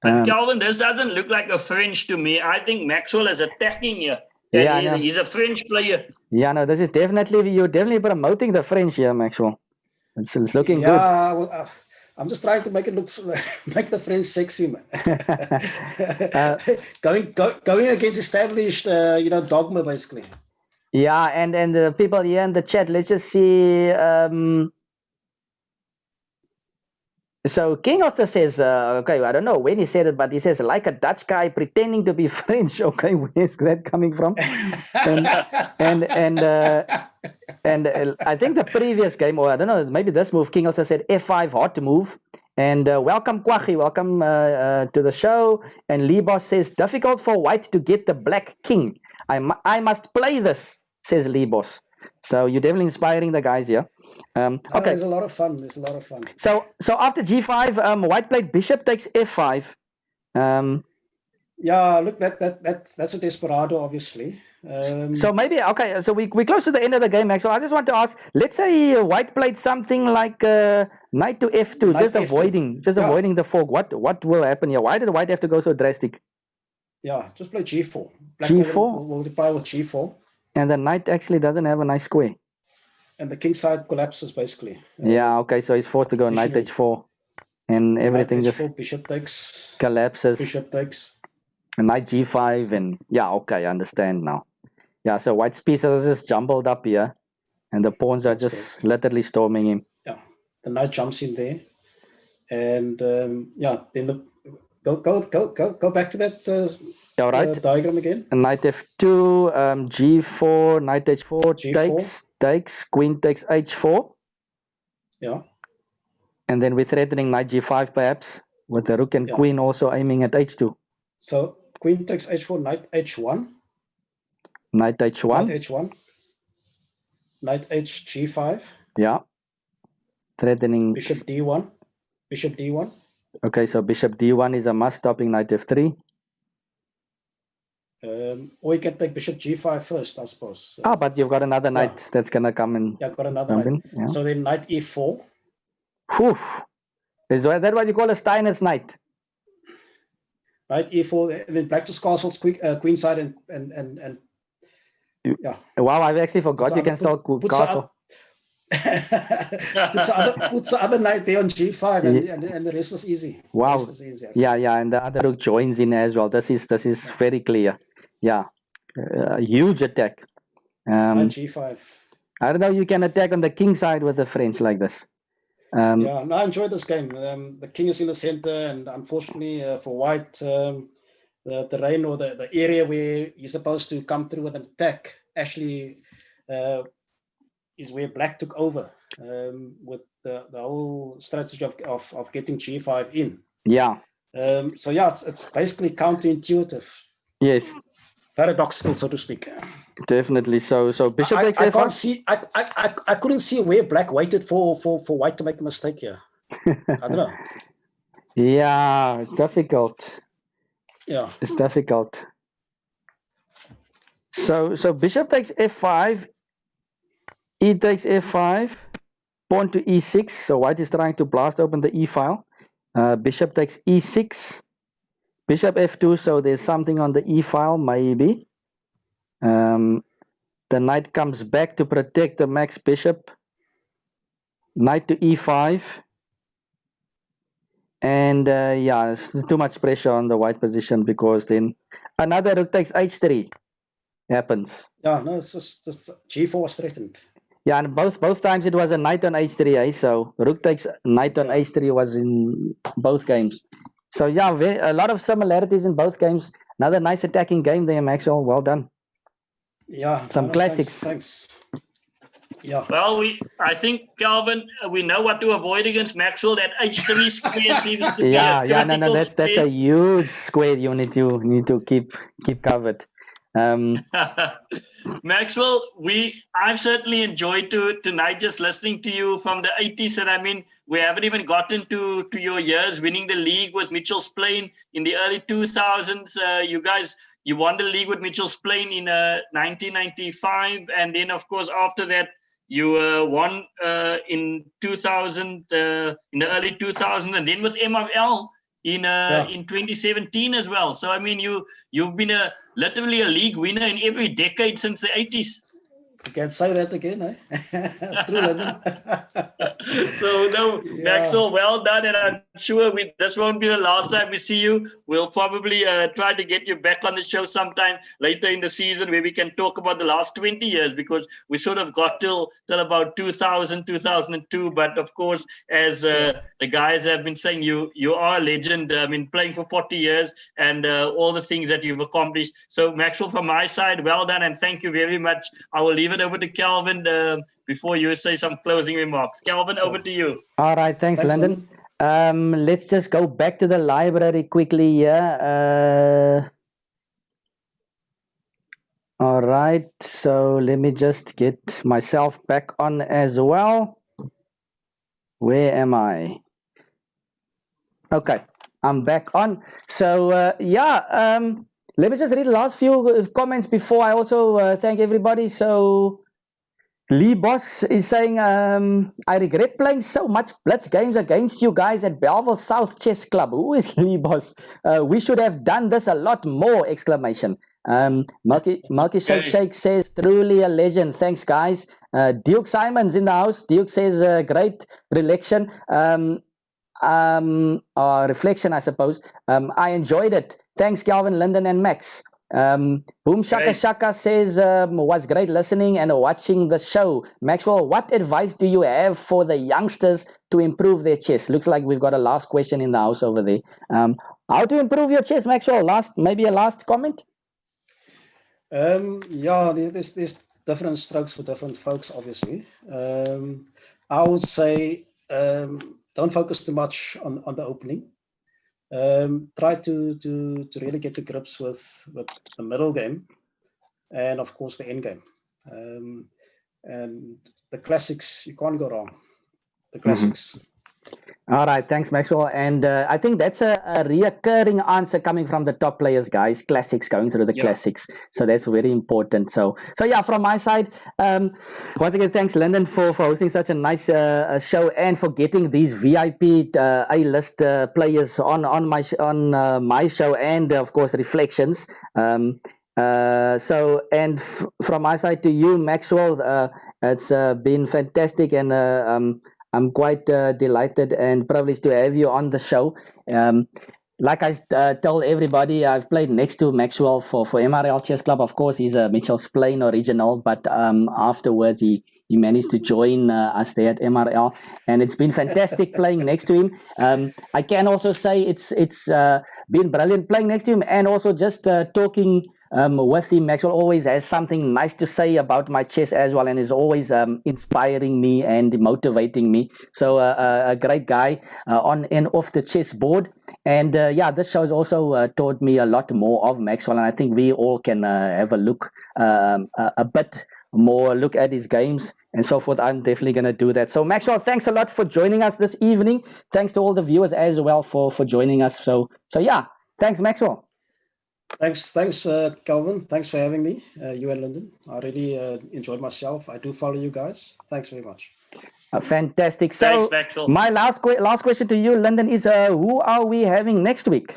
But Calvin, this doesn't look like a French to me. I think Maxwell is attacking here. Yeah, he's a French player. Yeah, no, this is you're definitely promoting the French here, Maxwell. It's looking good. Yeah, well, I'm just trying to make it make the French sexy, man. Going against established, dogma, basically. Yeah, and the people here in the chat, let's just see. So King Arthur says, okay, I don't know when he said it, but he says, like a Dutch guy pretending to be French. Okay, where's that coming from? and I think the previous game, or I don't know, maybe this move, King Arthur said F5, hot move. And welcome, Kwachi, welcome to the show. And Lee Boss says, difficult for white to get the black king. I must play this, says Lee Boss. So you're definitely inspiring the guys here. Okay. There's a lot of fun. So after G5, white played bishop takes F5. Yeah, look, that's a desperado, obviously. So maybe, okay, so we're close to the end of the game, Max. So I just want to ask, let's say white played something like knight to F2, avoiding the fork. What will happen here? Why did white have to go so drastic? Yeah, just play G4. Black G4? will reply with G4. And the knight actually doesn't have a nice square. And the king side collapses, basically. Yeah, okay, so he's forced to go knight H4. And everything knight H4, just bishop takes. Collapses. Bishop takes. And knight G5, and yeah, okay, I understand now. Yeah, so white's pieces are just jumbled up here. And the pawns are just literally storming him. Yeah, the knight jumps in there. And then go back to that all right. Diagram again. Knight F2, G4, knight H4, takes, queen takes H4. Yeah. And then we're threatening knight G5 perhaps, with the rook and queen also aiming at H2. So queen takes H4, knight H1. Knight H1. Knight H1. Knight H G5. Yeah. Threatening. Bishop D1. Bishop D1. Okay, so bishop D1 is a must, stopping knight F3. Or you can take bishop g5 first, I suppose. But you've got another knight that's going to come in. Yeah, I've got another knight. Yeah. So then knight e4. Whew. Is that what you call a Steiner's knight? Knight e4, and then black just castles queenside and yeah. Wow, I actually forgot you can still castle. Puts the other knight there on g5, and the rest is easy. Wow. The rest is easy, yeah, and the other rook joins in as well. This is very clear. Yeah, huge attack. Knight g5. I don't know. You can attack on the king side with the French like this. Yeah, no, I enjoyed this game. The king is in the center, and unfortunately for white, the terrain or the area where you're supposed to come through with an attack actually is where black took over with the whole strategy of getting g5 in. Yeah. So yeah, it's basically counterintuitive. Yes. Paradoxical, so to speak. Definitely. So bishop takes I can't see. I couldn't see where black waited for white to make a mistake here. I don't know. Yeah, it's difficult. Yeah, it's difficult. So bishop takes f5. E takes f5. Pawn to e6. So white is trying to blast open the e file. Bishop takes e6. Bishop f2. So there's something on the e file, maybe. The knight comes back to protect the max bishop. Knight to e5. And yeah, it's too much pressure on the white position, because then another rook takes h3 happens. Yeah, no, it's just g4 was threatened. Yeah, and both times it was a knight on h3, eh? So rook takes knight on h3 was in both games. So yeah, a lot of similarities in both games. Another nice attacking game there, Maxwell. Well done. Yeah, some classics. Thanks. Yeah. Well, I think, Calvin, we know what to avoid against Maxwell. That h3 square seems to be a critical that's a huge square you need to keep covered. Maxwell, I've certainly enjoyed tonight just listening to you from the 80s, and I mean, we haven't even gotten to your years winning the league with Mitchell's Plain in the early 2000s. You won the league with Mitchell's Plain in 1995, and then of course after that you won in 2000 in the early 2000s, and then with MFL in 2017 as well. So I mean, you've been literally a league winner in every decade since the 80s. You can't say that again, eh? True, London. So no, Maxwell, well done, and I'm sure this won't be the last time we see you. We'll probably try to get you back on the show sometime later in the season, where we can talk about the last 20 years, because we sort of got till about 2000, 2002. But of course, as the guys have been saying, you are a legend. I mean, playing for 40 years and all the things that you've accomplished. So Maxwell, from my side, well done, and thank you very much. I will leave it over to Calvin before you say some closing remarks. Calvin, over to you. All right, thanks London. Let's just go back to the library quickly here. All right, so let me just get myself back on as well. Where am I? Okay, I'm back on. So let me just read the last few comments before I also thank everybody. So Lee Boss is saying, I regret playing so much blitz games against you guys at Belleville South Chess Club. Who is Lee Boss? We should have done this a lot more! Exclamation. Malky Shake says, truly a legend. Thanks, guys. Duke Simon's in the house. Duke says, great reflection. Reflection, I suppose. I enjoyed it. Thanks, Calvin, Lyndon, and Max. Boom Shaka Shaka says, was great listening and watching the show. Maxwell, what advice do you have for the youngsters to improve their chess? Looks like we've got a last question in the house over there. How to improve your chess, Maxwell? Maybe a last comment? There's different strokes for different folks, obviously. I would say don't focus too much on the opening. Try to really get to grips with the middle game, and of course the end game. And the classics, you can't go wrong. The classics. All right, thanks, Maxwell. And I think that's a reoccurring answer coming from the top players, guys. Classics, going through the Yeah. classics. So that's very important. So yeah, from my side, once again, thanks, Lyndon, for hosting such a nice show and for getting these VIP A-list players on my show and of course Reflections. From my side to you, Maxwell, it's been fantastic, and I'm quite delighted and privileged to have you on the show. Like I told everybody, I've played next to Maxwell for MRL Chess Club. Of course, he's a Mitchell's Plain original, but afterwards he managed to join us there at MRL, and it's been fantastic playing next to him. I can also say it's been brilliant playing next to him, and also just talking with him. Maxwell always has something nice to say about my chess as well, and is always inspiring me and motivating me. So a great guy on and off the chess board. And yeah, this show has also taught me a lot more of Maxwell, and I think we all can have a look a bit more, look at his games and so forth. I'm definitely going to do that. So Maxwell, thanks a lot for joining us this evening. Thanks to all the viewers as well for joining us. So yeah, thanks, Maxwell. Thanks, Calvin. Thanks for having me, you and Lyndon. I really enjoyed myself. I do follow you guys. Thanks very much. Fantastic. So Thanks, Maxwell. my last question to you, Lyndon, is who are we having next week?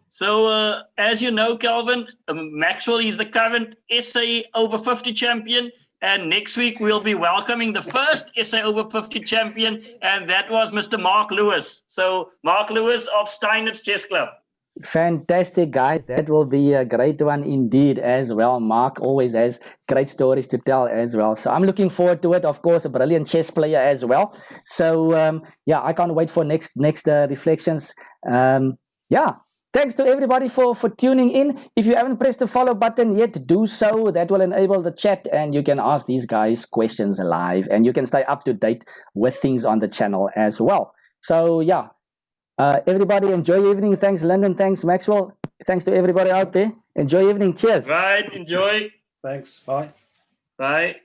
So, as you know, Calvin, Maxwell is the current SA over 50 champion. And next week, we'll be welcoming the first SA over 50 champion. And that was Mr. Mark Lewis. So, Mark Lewis of Steinert's Chess Club. Fantastic, guys. That will be a great one indeed as well. Mark always has great stories to tell as well. So I'm looking forward to it. Of course, a brilliant chess player as well. So yeah, I can't wait for next reflections. Yeah. Thanks to everybody for tuning in. If you haven't pressed the follow button yet, do so. That will enable the chat, and you can ask these guys questions live, and you can stay up to date with things on the channel as well. So yeah. Everybody enjoy your evening. Thanks, Lyndon. Thanks, Maxwell. Thanks to everybody out there. Enjoy your evening. Cheers. Right. Enjoy. Thanks. Bye. Bye.